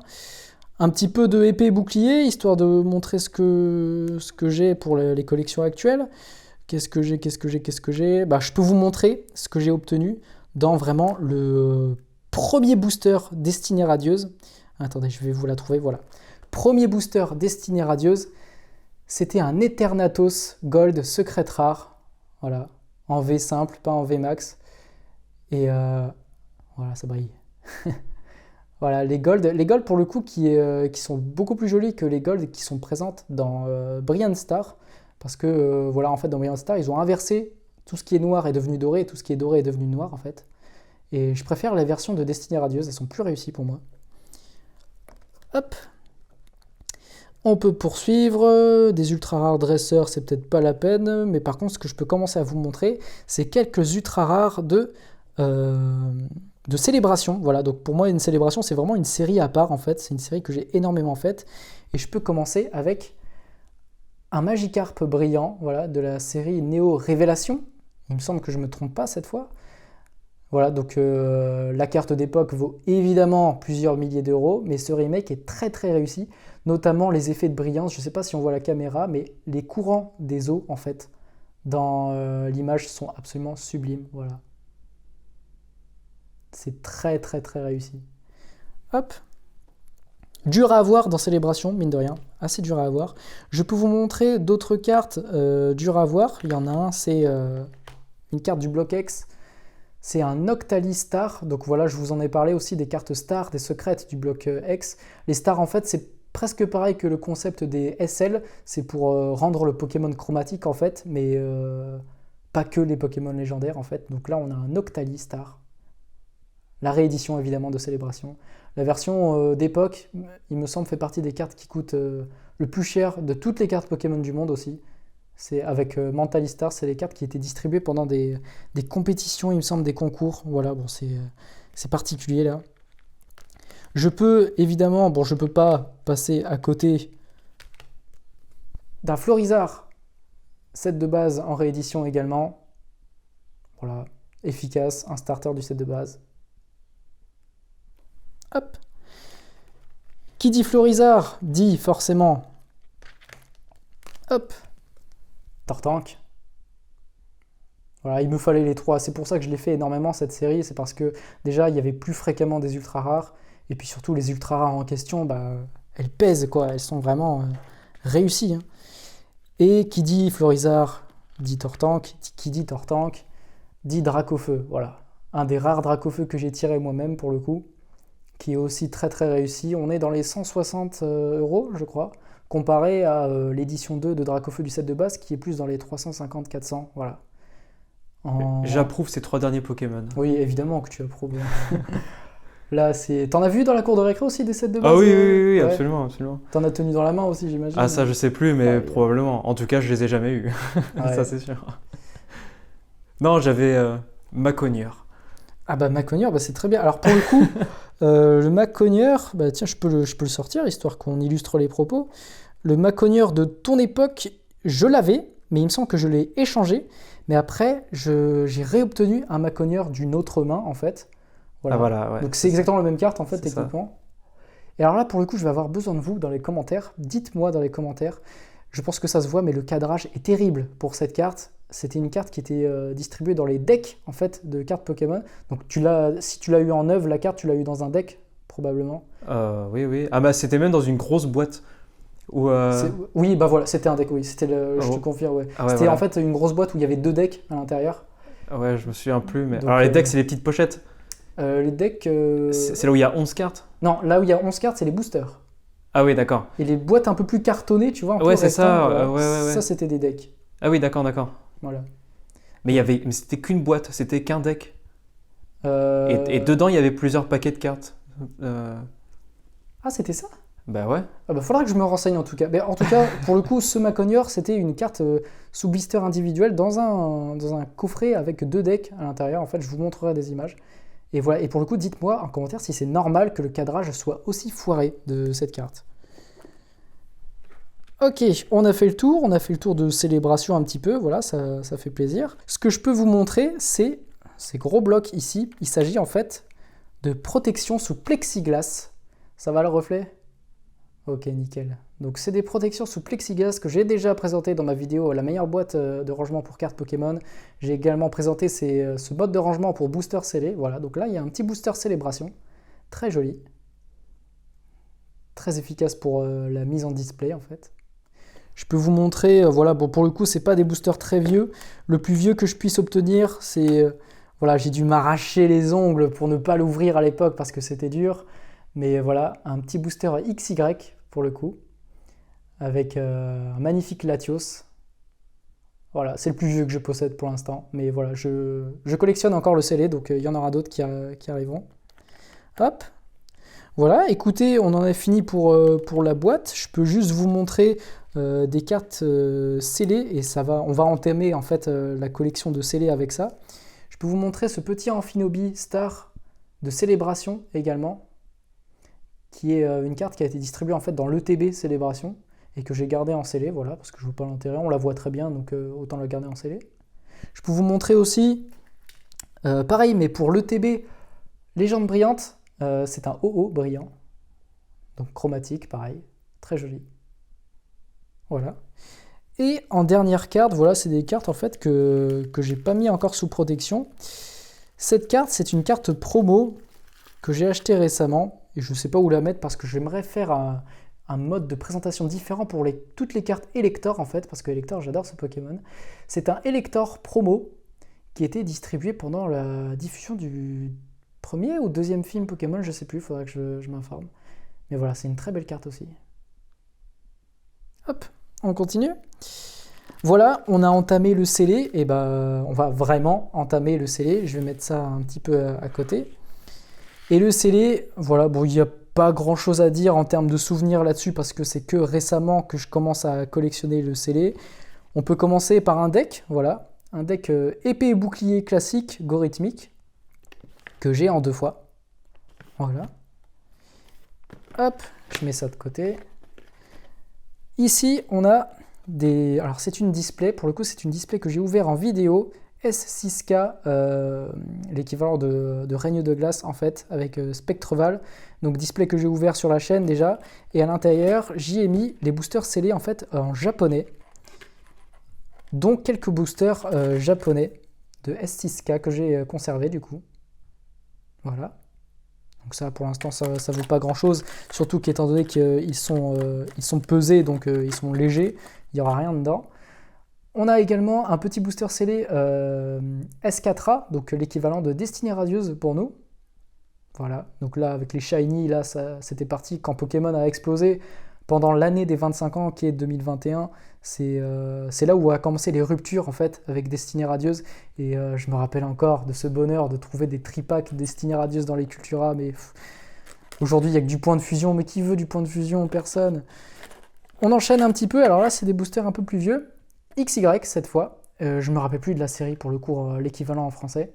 Un petit peu de épée bouclier, histoire de montrer ce que j'ai pour les collections actuelles. Qu'est-ce que j'ai bah, je peux vous montrer ce que j'ai obtenu dans vraiment le premier booster Destinée Radieuse. Attendez, je vais vous la trouver. Voilà. Premier booster Destinée Radieuse. C'était un Eternatus Gold secrète rare, voilà, en V simple, pas en V max, et voilà, ça brille. Voilà, les gold pour le coup qui sont beaucoup plus jolies que les gold qui sont présentes dans Brilliant Star, parce que voilà, en fait dans Brilliant Star ils ont inversé, tout ce qui est noir est devenu doré et tout ce qui est doré est devenu noir en fait, et je préfère la version de Destinée Radieuse, elles sont plus réussies pour moi. Hop. On peut poursuivre, des ultra rares dresseurs, c'est peut-être pas la peine, mais par contre, ce que je peux commencer à vous montrer, c'est quelques ultra rares de célébration. Voilà, donc pour moi, une célébration, c'est vraiment une série à part en fait. C'est une série que j'ai énormément faite. Et je peux commencer avec un Magikarp brillant, voilà, de la série Néo Révélation. Il me semble que je ne me trompe pas cette fois. Voilà, donc la carte d'époque vaut évidemment plusieurs milliers d'euros, mais ce remake est très très réussi, notamment les effets de brillance. Je ne sais pas si on voit la caméra, mais les courants des eaux en fait dans l'image sont absolument sublimes. Voilà, c'est très très très réussi. Hop, dur à avoir dans Célébration, mine de rien, assez dur à avoir. Je peux vous montrer d'autres cartes dures à avoir. Il y en a un, c'est une carte du bloc X. C'est un Octali Star, donc voilà, je vous en ai parlé aussi des cartes Star, des secrètes du bloc X. Les Stars, en fait, c'est presque pareil que le concept des SL, c'est pour rendre le Pokémon chromatique, en fait, mais pas que les Pokémon légendaires, en fait. Donc là, on a un Octali Star. La réédition, évidemment, de Célébration. La version d'époque, il me semble, fait partie des cartes qui coûtent le plus cher de toutes les cartes Pokémon du monde aussi. C'est avec Mentalistar, c'est les cartes qui étaient distribuées pendant des compétitions, il me semble, des concours. Voilà, bon, c'est particulier là. Je peux évidemment, bon, je peux pas passer à côté d'un Florizard, set de base en réédition également. Voilà, efficace, un starter du set de base. Hop. Qui dit Florizard dit forcément, hop, Tortank. Voilà, il me fallait les trois. C'est pour ça que je l'ai fait énormément cette série. C'est parce que déjà, il y avait plus fréquemment des ultra rares. Et puis surtout, les ultra rares en question, bah, elles pèsent, quoi. Elles sont vraiment réussies. Hein. Et qui dit Florizard dit Tortank. Qui dit Tortank dit Dracofeu. Voilà. Un des rares Dracofeu que j'ai tiré moi-même pour le coup. Qui est aussi très très réussi. On est dans les 160 €, je crois. Comparé à l'édition 2 de Dracofeu du set de base qui est plus dans les 350-400. Voilà. J'approuve ces 3 derniers Pokémon. Oui, évidemment que tu approuves. Là, c'est. T'en as vu dans la cour de récré aussi des sets de base? Ah oui, oui, ouais. absolument. T'en as tenu dans la main aussi, j'imagine. Ah, ça, je sais plus, mais ouais, probablement. En tout cas, je les ai jamais eus. Ouais. Ça, c'est sûr. Non, j'avais Macogneur. Ah bah Macogneur, bah, c'est très bien. Alors pour le coup, le Macogneur, bah tiens, je peux le sortir, histoire qu'on illustre les propos. Le Macogneur de ton époque, je l'avais, mais il me semble que je l'ai échangé. Mais après, j'ai réobtenu un Macogneur d'une autre main, en fait. Voilà. Ah voilà, ouais. Donc c'est exactement la même carte, en fait, C'est techniquement. Et alors là, pour le coup, je vais avoir besoin de vous dans les commentaires. Dites-moi dans les commentaires. Je pense que ça se voit, mais le cadrage est terrible pour cette carte. C'était une carte qui était distribuée dans les decks, en fait, de cartes Pokémon. Donc si tu l'as eu en œuvre, la carte, tu l'as eu dans un deck, probablement. Oui, oui. Ah bah c'était même dans une grosse boîte. Où, Oui, bah voilà, c'était un deck, oui. C'était je te confirme, ouais. Ah ouais, c'était voilà. en fait une grosse boîte où il y avait 2 decks à l'intérieur. Ouais, je me souviens plus. Mais... Donc, alors les decks, c'est les petites pochettes. Les decks... C'est là où il y a 11 cartes. Non, là où il y a 11 cartes, c'est les boosters. Ah oui, d'accord. Et les boîtes un peu plus cartonnées, tu vois, un peu Ouais, c'est ça. rectangles, Ouais. Ça, c'était des decks. Ah oui, d'accord. Voilà. Mais c'était qu'une boîte, c'était qu'un deck. Et Et dedans, il y avait plusieurs paquets de cartes. Ah, c'était ça? Bah ouais. Ah bah, faudra que je me renseigne en tout cas. Mais en tout cas, pour le coup, ce Macogneur, c'était une carte sous blister individuel dans un coffret avec 2 decks à l'intérieur. En fait, je vous montrerai des images. Et voilà. Et pour le coup, dites-moi en commentaire si c'est normal que le cadrage soit aussi foiré de cette carte. Ok, on a fait le tour de célébration un petit peu, voilà, ça fait plaisir. Ce que je peux vous montrer, c'est ces gros blocs ici. Il s'agit en fait de protection sous plexiglas. Ça va le reflet? Ok, nickel. Donc c'est des protections sous plexiglas que j'ai déjà présenté dans ma vidéo la meilleure boîte de rangement pour cartes Pokémon. J'ai également présenté ce mode de rangement pour booster scellé. Voilà, donc là il y a un petit booster célébration, très joli. Très efficace pour la mise en display en fait. Je peux vous montrer, voilà, bon pour le coup c'est pas des boosters très vieux. Le plus vieux que je puisse obtenir, c'est, voilà, j'ai dû m'arracher les ongles pour ne pas l'ouvrir à l'époque parce que c'était dur. Mais voilà, un petit booster XY pour le coup, avec un magnifique Latios. Voilà, c'est le plus vieux que je possède pour l'instant. Mais voilà, je collectionne encore le scellé, donc il y en aura d'autres qui arriveront. Hop. Voilà, écoutez, on en a fini pour la boîte. Je peux juste vous montrer des cartes scellées et on va entamer en fait la collection de scellés avec ça. Je peux vous montrer ce petit Amphinobi Star de célébration également, qui est une carte qui a été distribuée en fait dans l'ETB Célébration et que j'ai gardé en scellé, voilà, parce que je ne vois pas l'intérêt, on la voit très bien, donc autant la garder en scellé. Je peux vous montrer aussi, pareil, mais pour l'ETB Légende Brillante, c'est un OO brillant, donc chromatique, pareil, très joli. Voilà. Et en dernière carte, voilà, c'est des cartes en fait que j'ai pas mis encore sous protection. Cette carte, c'est une carte promo que j'ai achetée récemment. Et je ne sais pas où la mettre parce que j'aimerais faire un mode de présentation différent pour toutes les cartes Elector en fait, parce que Elector, j'adore ce Pokémon. C'est un Elector promo qui était distribué pendant la diffusion du premier ou deuxième film Pokémon, je ne sais plus, il faudra que je m'informe. Mais voilà, c'est une très belle carte aussi. Hop, on continue. Voilà, on a entamé le scellé, et on va vraiment entamer le scellé. Je vais mettre ça un petit peu à côté. Et le scellé, voilà, bon, il n'y a pas grand chose à dire en termes de souvenirs là-dessus parce que c'est que récemment que je commence à collectionner le scellé. On peut commencer par un deck, voilà. Un deck épée et bouclier classique, Gorithmic, que j'ai en 2 fois. Voilà. Hop, je mets ça de côté. Ici, on a des... Alors, c'est une display. Pour le coup, c'est une display que j'ai ouvert en vidéo. S6K, l'équivalent de Règne de glace, en fait, avec Spectreval. Donc, display que j'ai ouvert sur la chaîne, déjà. Et à l'intérieur, j'y ai mis les boosters scellés, en fait, en japonais. Donc, quelques boosters japonais de S6K que j'ai conservés, du coup. Voilà. Donc ça, pour l'instant, ça ne vaut pas grand-chose, surtout qu'étant donné qu'ils sont pesés, donc ils sont légers, il n'y aura rien dedans. On a également un petit booster scellé S4A, donc l'équivalent de Destinée Radieuse pour nous. Voilà, donc là, avec les Shiny, là, c'était parti quand Pokémon a explosé. Pendant l'année des 25 ans, qui est 2021, c'est là où a commencé les ruptures, en fait, avec Destinée Radieuse. Et je me rappelle encore de ce bonheur de trouver des tripacks Destinée Radieuse dans les Cultura, mais aujourd'hui, il n'y a que du point de fusion. Mais qui veut du point de fusion? Personne. On enchaîne un petit peu. Alors là, c'est des boosters un peu plus vieux. XY, cette fois. Je me rappelle plus de la série, pour le coup, l'équivalent en français.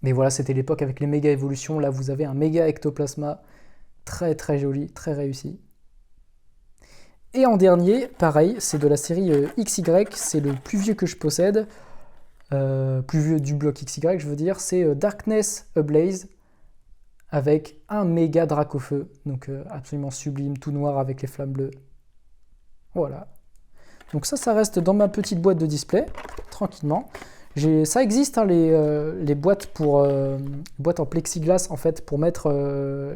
Mais voilà, c'était l'époque avec les méga évolutions. Là, vous avez un méga ectoplasma. Très, très joli, très réussi. Et en dernier, pareil, c'est de la série XY, c'est le plus vieux que je possède, plus vieux du bloc XY, je veux dire, c'est Darkness Ablaze, avec un méga Dracofeu, donc absolument sublime, tout noir avec les flammes bleues. Voilà. Donc ça reste dans ma petite boîte de display, tranquillement. Ça existe, hein, les boîtes boîtes en plexiglas, en fait, pour mettre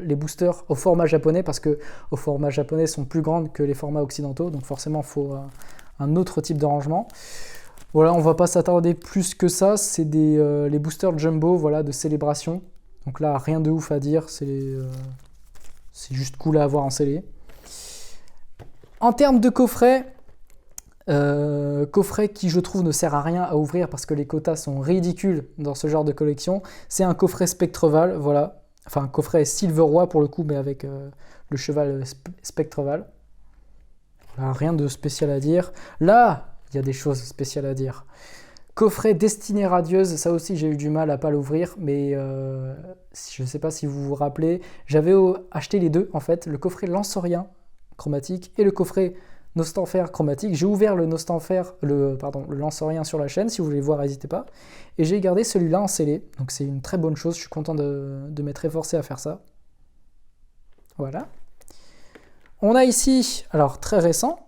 les boosters au format japonais, parce que au format japonais sont plus grandes que les formats occidentaux, donc forcément il faut un autre type de rangement. Voilà, on va pas s'attarder plus que ça, c'est les boosters jumbo, voilà, de célébration. Donc là, rien de ouf à dire, c'est juste cool à avoir en scellé. En termes de coffret, coffret qui je trouve ne sert à rien à ouvrir parce que les quotas sont ridicules dans ce genre de collection, c'est un coffret Spectreval, voilà, enfin un coffret Silver Roi pour le coup, mais avec le cheval Spectreval. Voilà, rien de spécial à dire. Là, il y a des choses spéciales à dire. Coffret Destinée Radieuse, ça aussi j'ai eu du mal à pas l'ouvrir, mais je ne sais pas si vous vous rappelez, j'avais acheté les deux en fait, le coffret Lansorien chromatique et le coffret Nostanfer chromatique. J'ai ouvert le Nostanfer, le Lansorien sur la chaîne, si vous voulez voir, n'hésitez pas. Et j'ai gardé celui-là en scellé, donc c'est une très bonne chose, je suis content de m'être efforcé à faire ça. Voilà. On a ici, alors très récent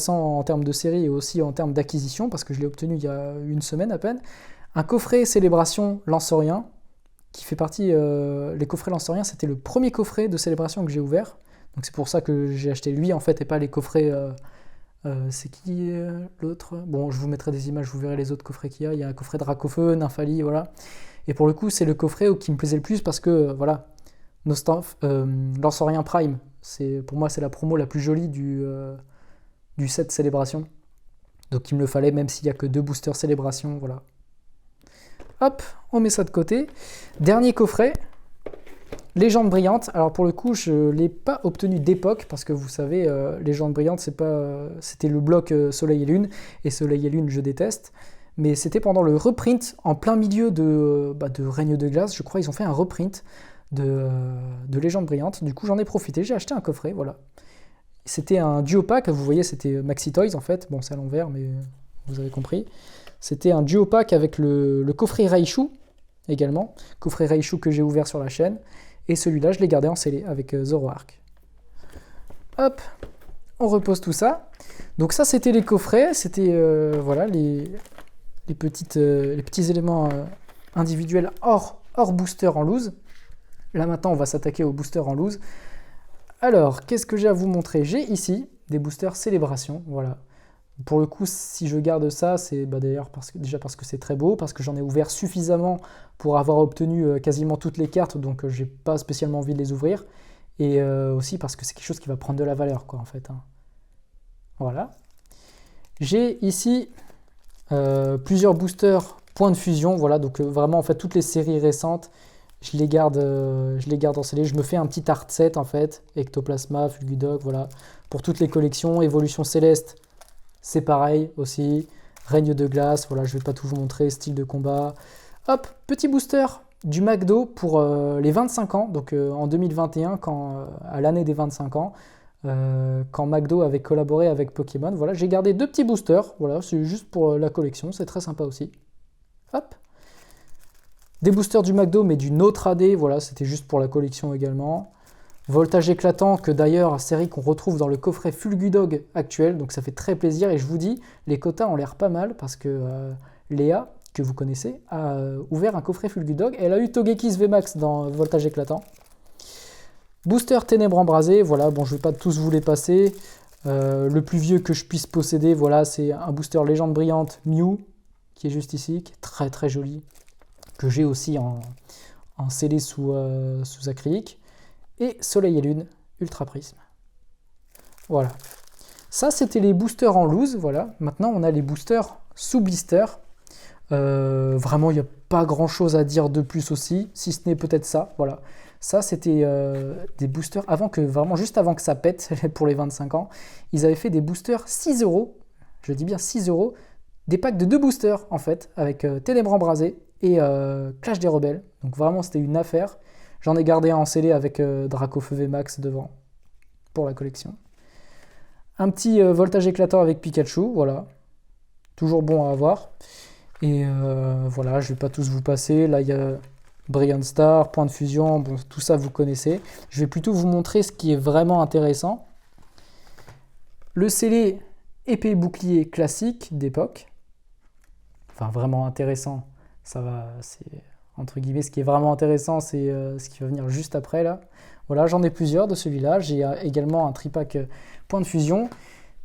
en termes de série et aussi en termes d'acquisition, parce que je l'ai obtenu il y a une semaine à peine, un coffret Célébration Lansorien, qui fait partie, les coffrets Lansorien, c'était le premier coffret de Célébration que j'ai ouvert. Donc c'est pour ça que j'ai acheté lui en fait et pas les coffrets. C'est qui l'autre? Bon, je vous mettrai des images, vous verrez les autres coffrets qu'il y a. Il y a un coffret Dracofeu, Nymphali, voilà. Et pour le coup, c'est le coffret qui me plaisait le plus parce que voilà, Lansorien Prime, pour moi c'est la promo la plus jolie du set Célébration. Donc il me le fallait même s'il n'y a que 2 boosters Célébration, voilà. Hop, on met ça de côté. Dernier coffret. Légende brillante, alors pour le coup je ne l'ai pas obtenu d'époque parce que vous savez, Légende brillante c'était le bloc Soleil et Lune, et Soleil et Lune je déteste, mais c'était pendant le reprint en plein milieu de Règne de glace, je crois ils ont fait un reprint de Légende brillante, du coup j'en ai profité, j'ai acheté un coffret, voilà. C'était un duo pack, vous voyez c'était Maxi Toys en fait, bon c'est à l'envers mais vous avez compris, c'était un duo pack avec le coffret Raichu également, coffret Raichu que j'ai ouvert sur la chaîne. Et celui-là, je l'ai gardé en scellé avec Zoroark. Hop, on repose tout ça. Donc ça, c'était les coffrets. C'était voilà, les petits éléments individuels hors booster en loose. Là, maintenant, on va s'attaquer aux boosters en loose. Alors, qu'est-ce que j'ai à vous montrer? J'ai ici des boosters Célébration. Voilà. Pour le coup, si je garde ça, c'est d'ailleurs déjà parce que c'est très beau, parce que j'en ai ouvert suffisamment pour avoir obtenu quasiment toutes les cartes, donc j'ai pas spécialement envie de les ouvrir, et aussi parce que c'est quelque chose qui va prendre de la valeur, quoi, en fait. Hein. Voilà. J'ai ici plusieurs boosters points de fusion, voilà, donc vraiment, en fait, toutes les séries récentes, je les garde en scellé. Je me fais un petit art set, en fait, Ectoplasma, Fulgudoc, voilà, pour toutes les collections, Évolution Céleste. c'est pareil aussi. Règne de glace, voilà, je vais pas tout vous montrer, style de combat. Hop, petit booster du McDo pour les 25 ans, donc en 2021, à l'année des 25 ans, quand McDo avait collaboré avec Pokémon. Voilà, j'ai gardé 2 petits boosters, voilà, c'est juste pour la collection, c'est très sympa aussi. Hop. Des boosters du McDo, mais d'une autre AD, voilà, c'était juste pour la collection également. Voltage éclatant, que d'ailleurs, série qu'on retrouve dans le coffret Fulgudog actuel, donc ça fait très plaisir. Et je vous dis, les quotas ont l'air pas mal, parce que Léa, que vous connaissez, a ouvert un coffret Fulgudog. Elle a eu Togekiss VMAX dans Voltage éclatant. Booster Ténèbres embrasées, voilà, bon, je ne vais pas tous vous les passer. Le plus vieux que je puisse posséder, voilà, c'est un booster Légende brillante Mew, qui est juste ici, qui est très très joli, que j'ai aussi en scellé sous acrylique. Et Soleil et Lune, Ultra Prisme. Voilà. Ça, c'était les boosters en loose, voilà. Maintenant, on a les boosters sous blister. Vraiment, il n'y a pas grand-chose à dire de plus aussi, si ce n'est peut-être ça, voilà. Ça, c'était des boosters juste avant que ça pète, pour les 25 ans. Ils avaient fait des boosters 6 €, je dis bien 6 €, des packs de 2 boosters, en fait, avec Ténèbres embrasées et Clash des Rebelles. Donc vraiment, c'était une affaire. J'en ai gardé un en scellé avec Dracofeu VMAX devant, pour la collection. Un petit voltage éclatant avec Pikachu, voilà. Toujours bon à avoir. Et voilà, je ne vais pas tous vous passer. Là, il y a Brilliant Star, Point de fusion, bon, tout ça vous connaissez. Je vais plutôt vous montrer ce qui est vraiment intéressant. Le scellé épée bouclier classique d'époque. Enfin, vraiment intéressant, ça va, c'est... Entre guillemets, ce qui est vraiment intéressant, c'est ce qui va venir juste après, là. Voilà, j'en ai plusieurs de celui-là. J'ai également un tripack point de fusion.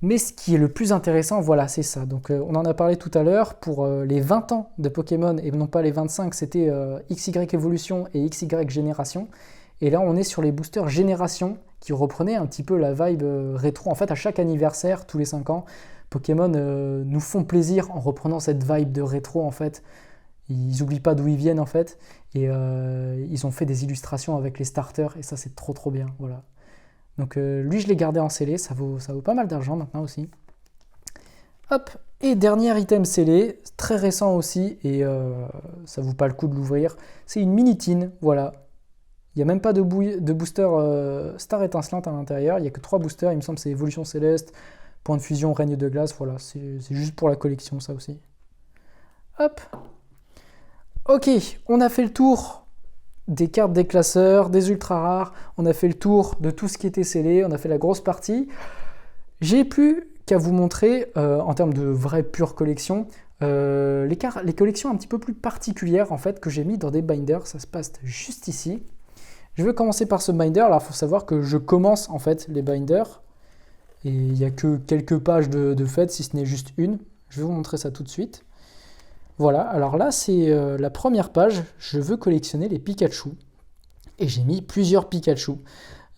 Mais ce qui est le plus intéressant, voilà, c'est ça. Donc, on en a parlé tout à l'heure. Pour les 20 ans de Pokémon, et non pas les 25, c'était XY Evolution et XY Génération. Et là, on est sur les boosters Génération, qui reprenaient un petit peu la vibe rétro. En fait, à chaque anniversaire, tous les 5 ans, Pokémon nous font plaisir en reprenant cette vibe de rétro, en fait. Ils n'oublient pas d'où ils viennent en fait, et ils ont fait des illustrations avec les starters, et ça c'est trop trop bien, voilà. Donc lui je l'ai gardé en scellé, ça vaut pas mal d'argent maintenant aussi. Hop, et dernier item scellé, très récent aussi, et ça vaut pas le coup de l'ouvrir, c'est une Minitine, voilà. Il n'y a même pas de booster Star étincelante à l'intérieur, il n'y a que 3 boosters, il me semble que c'est Évolution Céleste, Point de fusion, Règne de glace, voilà, c'est juste pour la collection ça aussi. Hop. Ok, on a fait le tour des cartes des classeurs, des ultra rares, on a fait le tour de tout ce qui était scellé, on a fait la grosse partie. J'ai plus qu'à vous montrer, en termes de vraie pure collection, les collections un petit peu plus particulières en fait que j'ai mis dans des binders, ça se passe juste ici. Je vais commencer par ce binder, alors il faut savoir que je commence en fait les binders, et il n'y a que quelques pages de fait, si ce n'est juste une. Je vais vous montrer ça tout de suite. Voilà, alors là c'est la première page, je veux collectionner les Pikachu. Et j'ai mis plusieurs Pikachu,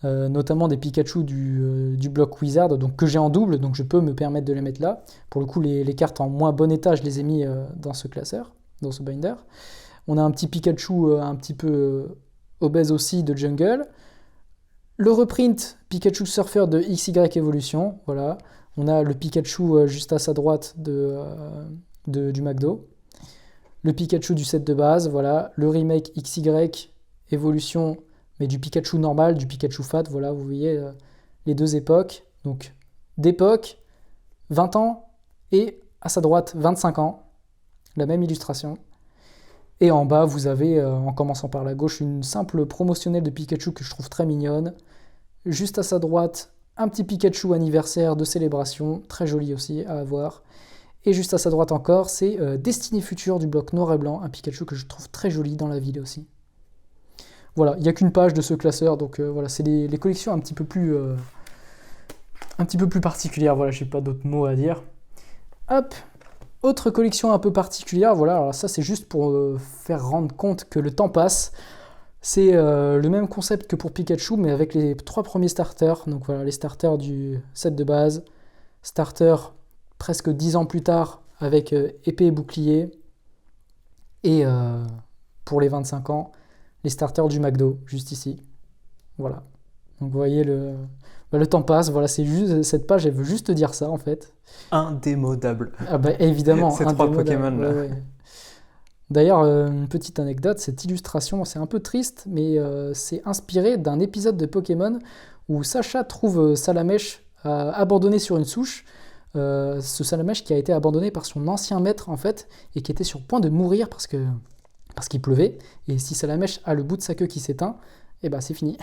notamment des Pikachu du bloc Wizard, donc que j'ai en double, donc je peux me permettre de les mettre là. Pour le coup, les cartes en moins bon état, je les ai mis dans ce classeur, dans ce binder. On a un petit Pikachu un petit peu obèse aussi de Jungle. Le reprint Pikachu Surfer de XY Evolution, voilà. On a le Pikachu juste à sa droite du McDo. Le Pikachu du set de base, voilà. Le remake XY Evolution, mais du Pikachu normal, du Pikachu Fat, voilà, vous voyez les deux époques. Donc, d'époque, 20 ans, et à sa droite, 25 ans. La même illustration. Et en bas, vous avez, en commençant par la gauche, une simple promotionnelle de Pikachu que je trouve très mignonne. Juste à sa droite, un petit Pikachu anniversaire de célébration, très joli aussi à avoir. Et juste à sa droite encore, c'est Destinée Future du bloc noir et blanc, un Pikachu que je trouve très joli dans la ville aussi. Voilà, il n'y a qu'une page de ce classeur, donc voilà, c'est les collections un petit peu plus particulières, voilà, je n'ai pas d'autres mots à dire. Hop, autre collection un peu particulière, voilà, alors ça c'est juste pour faire rendre compte que le temps passe. C'est le même concept que pour Pikachu, mais avec les 3 premiers starters, donc voilà, les starters du set de base, starter presque 10 ans plus tard avec épée et bouclier, et pour les 25 ans, les starters du McDo, juste ici. Voilà. Donc vous voyez Bah, le temps passe, voilà, c'est juste, cette page, elle veut juste te dire ça, en fait. Indémodable. Ah bah, évidemment, Ces 3 Pokémon là. ouais. D'ailleurs, une petite anecdote, cette illustration, c'est un peu triste, mais c'est inspiré d'un épisode de Pokémon où Sacha trouve Salamèche abandonné sur une souche. Ce Salamèche qui a été abandonné par son ancien maître, en fait, et qui était sur le point de mourir parce qu'il pleuvait. Et si Salamèche a le bout de sa queue qui s'éteint, eh ben c'est fini.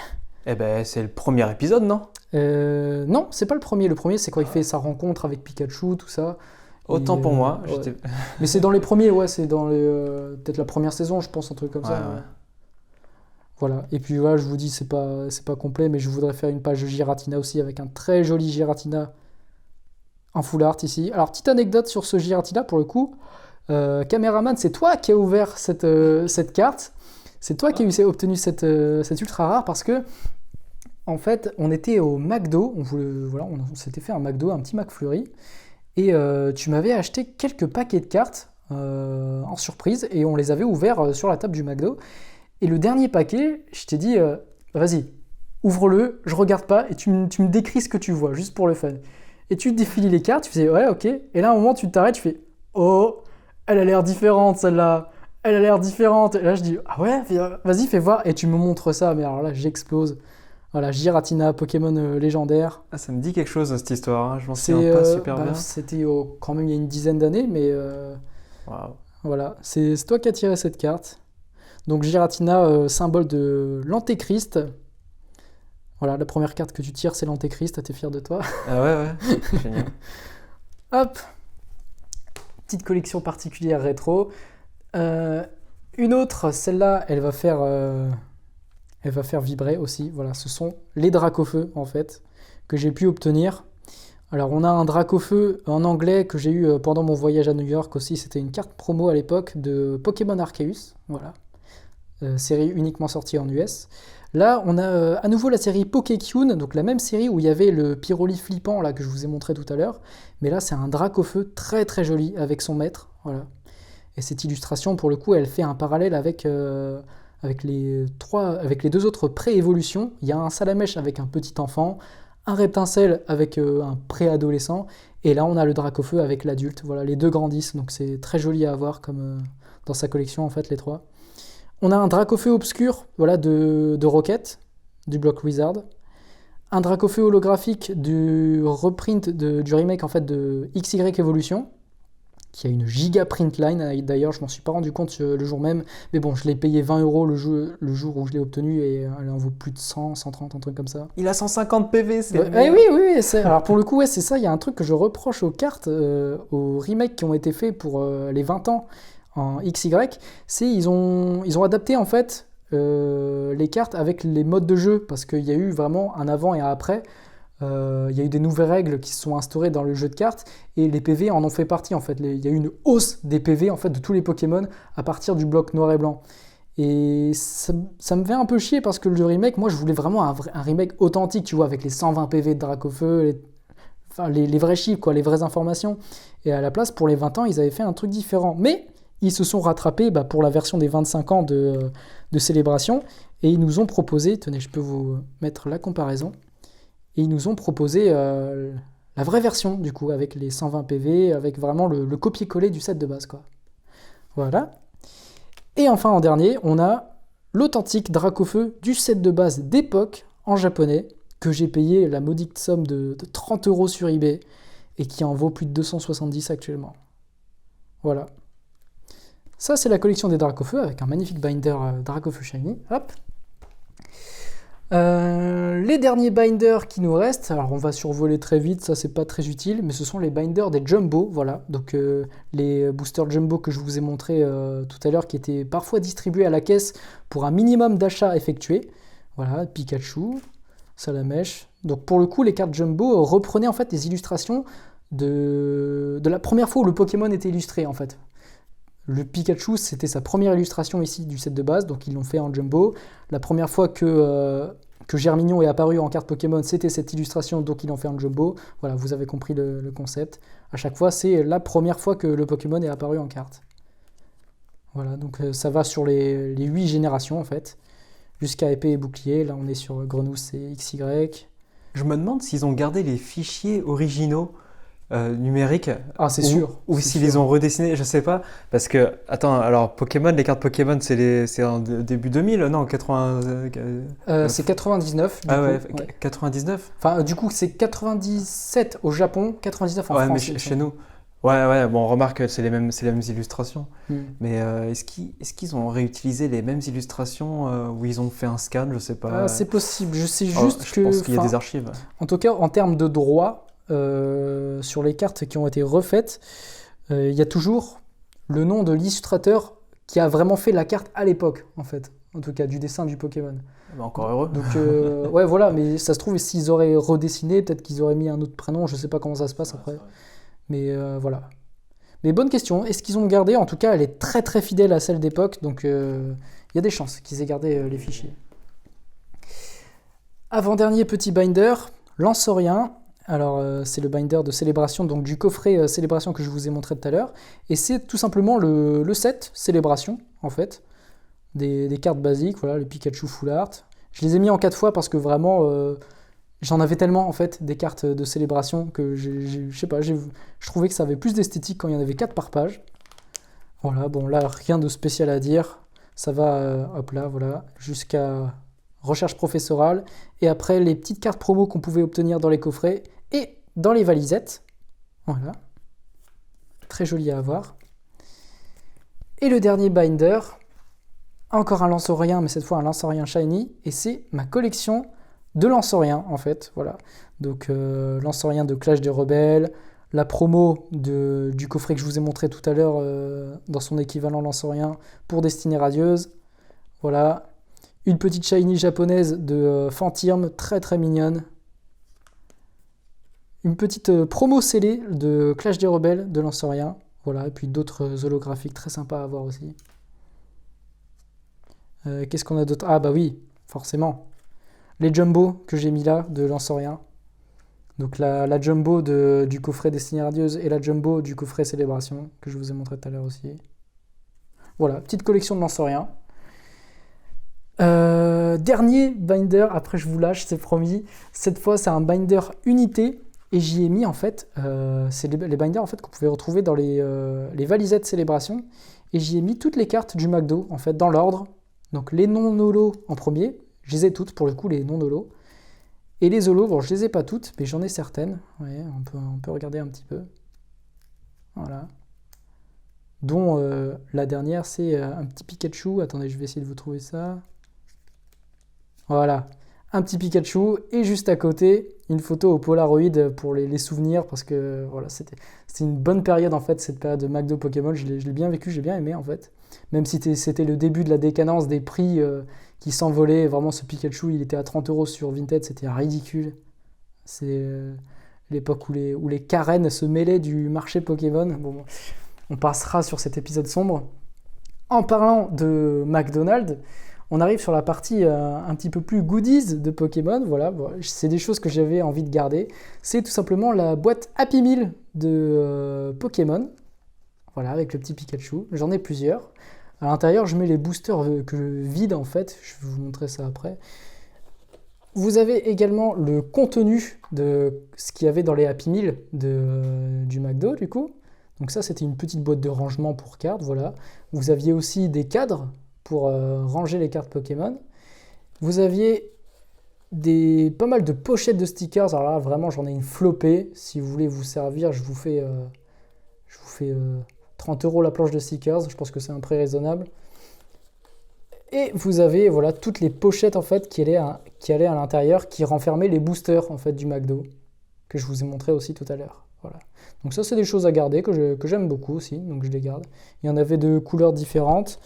Eh ben, c'est le premier épisode, non? Non, c'est pas le premier. Le premier, c'est quand il fait sa rencontre avec Pikachu, tout ça. Autant pour moi. Ouais. Mais c'est dans les premiers, ouais, c'est dans peut-être la première saison, je pense, un truc comme ça. Ouais. Voilà. Et puis voilà, je vous dis, c'est pas complet, mais je voudrais faire une page de Giratina aussi avec un très joli Giratina en full art ici. Alors, petite anecdote sur ce Giratina pour le coup. Caméraman, c'est toi qui as ouvert cette carte. C'est toi qui as obtenu cette ultra rare parce que, en fait, on était au McDo. On s'était fait un McDo, un petit McFlurry. Et tu m'avais acheté quelques paquets de cartes en surprise et on les avait ouverts sur la table du McDo. Et le dernier paquet, je t'ai dit, vas-y, ouvre-le, je regarde pas et tu me décris ce que tu vois, juste pour le fun. Et tu défiles les cartes, tu faisais, ouais, ok. Et là, à un moment, tu t'arrêtes, tu fais, oh, elle a l'air différente celle-là. Elle a l'air différente. Et là, je dis, ah ouais, vas-y, fais voir. Et tu me montres ça, mais alors là, j'explose. Voilà, Giratina, Pokémon légendaire. Ah, ça me dit quelque chose cette histoire, hein. Je m'en souviens pas super bien. C'était quand même il y a une dizaine d'années, mais Waouh. voilà, c'est toi qui as tiré cette carte. Donc Giratina, symbole de l'Antéchrist. Voilà, la première carte que tu tires, c'est l'Antéchrist, t'es fier de toi. Ah ouais, génial. Hop, petite collection particulière rétro. Une autre, celle-là, elle va faire vibrer aussi. Voilà, ce sont les Dracofeu en fait que j'ai pu obtenir. Alors on a un Dracofeu en anglais que j'ai eu pendant mon voyage à New York aussi. C'était une carte promo à l'époque de Pokémon Arceus. Voilà, série uniquement sortie en US. Là on a à nouveau la série Pokékyun, donc la même série où il y avait le Pyroli flippant là que je vous ai montré tout à l'heure. Mais là c'est un Dracofeu très très joli avec son maître. Voilà. Et cette illustration pour le coup elle fait un parallèle avec les deux autres pré-évolutions. Il y a un Salamèche avec un petit enfant, un Reptincelle avec un préadolescent, et là on a le Dracofeu avec l'adulte. Voilà, les deux grandissent, donc c'est très joli à avoir comme dans sa collection en fait les trois. On a un Dracofeu obscur, voilà, de Rocket, du bloc Wizard. Un Dracofeu holographique du reprint du remake en fait de XY Evolution, qui a une giga print line. D'ailleurs, je m'en suis pas rendu compte le jour même, mais bon, je l'ai payé 20 € le jour où je l'ai obtenu et elle en vaut plus de 100, 130, un truc comme ça. Il a 150 PV, c'est... Oui, alors pour le coup, ouais, c'est ça, il y a un truc que je reproche aux cartes, aux remakes qui ont été faits pour les 20 ans en XY, c'est ils ont adapté en fait les cartes avec les modes de jeu, parce qu'il y a eu vraiment un avant et un après. Il y a eu des nouvelles règles qui se sont instaurées dans le jeu de cartes et les PV en ont fait partie en fait. Il y a eu une hausse des PV en fait de tous les Pokémon à partir du bloc noir et blanc. Et ça me fait un peu chier parce que le remake, moi je voulais vraiment un remake authentique, tu vois, avec les 120 PV de Dracofeu, les vrais chiffres, quoi, les vraies informations. Et à la place, pour les 20 ans, ils avaient fait un truc différent. Mais ils se sont rattrapés pour la version des 25 ans de célébration et ils nous ont proposé, tenez, je peux vous mettre la comparaison. Et ils nous ont proposé la vraie version, du coup, avec les 120 PV, avec vraiment le copier-coller du set de base, quoi. Voilà. Et enfin, en dernier, on a l'authentique Dracofeu du set de base d'époque, en japonais, que j'ai payé la modique somme de 30 € sur eBay, et qui en vaut plus de 270 actuellement. Voilà. Ça, c'est la collection des Dracofeu, avec un magnifique binder Dracofeu Shiny. Hop. Les derniers binders qui nous restent, alors on va survoler très vite, ça c'est pas très utile, mais ce sont les binders des Jumbo, voilà, donc les boosters Jumbo que je vous ai montré tout à l'heure, qui étaient parfois distribués à la caisse pour un minimum d'achats effectués. Voilà, Pikachu, Salamèche. Donc pour le coup, les cartes Jumbo reprenaient en fait les illustrations de la première fois où le Pokémon était illustré en fait. Le Pikachu, c'était sa première illustration ici du set de base, donc ils l'ont fait en Jumbo. La première fois que Germignon est apparu en carte Pokémon, c'était cette illustration, donc ils l'ont fait en Jumbo. Voilà, vous avez compris le concept. À chaque fois, c'est la première fois que le Pokémon est apparu en carte. Voilà, donc ça va sur les 8 générations en fait, jusqu'à épée et bouclier. Là, on est sur Grenousse et XY. Je me demande s'ils ont gardé les fichiers originaux numériques. Ah, c'est sûr. Ou s'ils les ont redessinés, je sais pas. Parce que, attends, alors Pokémon, les cartes Pokémon, c'est en début 2000, non, 80. C'est 99. Ah ouais, ouais. 99? Enfin, du coup, c'est 97 au Japon, 99 en Ouais, France. mais chez nous. Ouais, bon, remarque que c'est les mêmes illustrations. Hmm. Mais est-ce qu'ils ont réutilisé les mêmes illustrations où ils ont fait un scan, je sais pas. C'est possible. Je sais juste je pense qu'il y a des archives. En tout cas, en termes de droit, sur les cartes qui ont été refaites, il y a toujours le nom de l'illustrateur qui a vraiment fait la carte à l'époque, en fait. En tout cas, du dessin du Pokémon. Bah, encore heureux. Donc, ouais, voilà, mais ça se trouve, s'ils auraient redessiné, peut-être qu'ils auraient mis un autre prénom, je sais pas comment ça se passe après. Mais voilà. Mais bonne question, est-ce qu'ils ont gardé? En tout cas, elle est très très fidèle à celle d'époque, donc il y a des chances qu'ils aient gardé les fichiers. Avant-dernier petit binder, Lansorien. Alors, c'est le binder de Célébration, donc du coffret Célébration que je vous ai montré tout à l'heure. Et c'est tout simplement le set Célébration, en fait. Des cartes basiques, voilà, le Pikachu Full Art. Je les ai mis en 4 fois parce que vraiment, j'en avais tellement, en fait, des cartes de Célébration que je sais pas, je trouvais que ça avait plus d'esthétique quand il y en avait 4 par page. Voilà, bon, là, rien de spécial à dire. Ça va, hop là, voilà, jusqu'à recherche professorale. Et après, les petites cartes promo qu'on pouvait obtenir dans les coffrets et dans les valisettes. Voilà. Très joli à avoir. Et le dernier binder, encore un Lansorien, mais cette fois un Lansorien Shiny. Et c'est ma collection de Lansorien, en fait. Voilà. Donc, Lansorien de Clash des Rebelles, la promo du coffret que je vous ai montré tout à l'heure dans son équivalent Lansorien pour Destinée Radieuse. Voilà. Une petite shiny japonaise de Fantirm, très très mignonne. Une petite promo scellée de Clash des Rebelles de Lansorien. Voilà, et puis d'autres holographiques très sympas à voir aussi. Qu'est-ce qu'on a d'autre? Ah bah oui, forcément. Les Jumbo que j'ai mis là de Lansorien. Donc la Jumbo du coffret Destinée Radieuse et la Jumbo du coffret Célébration que je vous ai montré tout à l'heure aussi. Voilà, petite collection de Lansorien. Dernier binder, après je vous lâche, c'est promis. Cette fois, c'est un binder unité et j'y ai mis en fait, c'est les binders en fait qu'on pouvait retrouver dans les valisettes Célébration et j'y ai mis toutes les cartes du McDo en fait dans l'ordre. Donc les non-holo en premier, je les ai toutes pour le coup les non-holo. Et les holo, bon je les ai pas toutes, mais j'en ai certaines. Ouais, on peut regarder un petit peu. Voilà. Dont la dernière c'est un petit Pikachu. Attendez, je vais essayer de vous trouver ça. Voilà, un petit Pikachu et juste à côté une photo au Polaroid pour les souvenirs parce que voilà, c'était une bonne période en fait, cette période de McDo Pokémon, je l'ai bien vécu, j'ai bien aimé en fait. Même si c'était le début de la décadence des prix qui s'envolaient, vraiment ce Pikachu il était à 30 € sur Vinted, c'était ridicule. C'est l'époque où les carènes se mêlaient du marché Pokémon. Bon, on passera sur cet épisode sombre. En parlant de McDonald's, on arrive sur la partie un petit peu plus goodies de Pokémon. Voilà, bon, c'est des choses que j'avais envie de garder. C'est tout simplement la boîte Happy Meal de Pokémon. Voilà, avec le petit Pikachu. J'en ai plusieurs. À l'intérieur, je mets les boosters que je vide en fait. Je vais vous montrer ça après. Vous avez également le contenu de ce qu'il y avait dans les Happy Meal du McDo du coup. Donc ça, c'était une petite boîte de rangement pour cartes. Voilà. Vous aviez aussi des cadres pour ranger les cartes Pokémon. Vous aviez pas mal de pochettes de stickers. Alors là, vraiment, j'en ai une flopée. Si vous voulez vous servir, je vous fais 30 € la planche de stickers. Je pense que c'est un prix raisonnable. Et vous avez voilà, toutes les pochettes en fait, qui allaient à l'intérieur, qui renfermaient les boosters en fait, du McDo, que je vous ai montré aussi tout à l'heure. Voilà. Donc ça, c'est des choses à garder, que j'aime beaucoup aussi, donc je les garde. Il y en avait de couleurs différentes.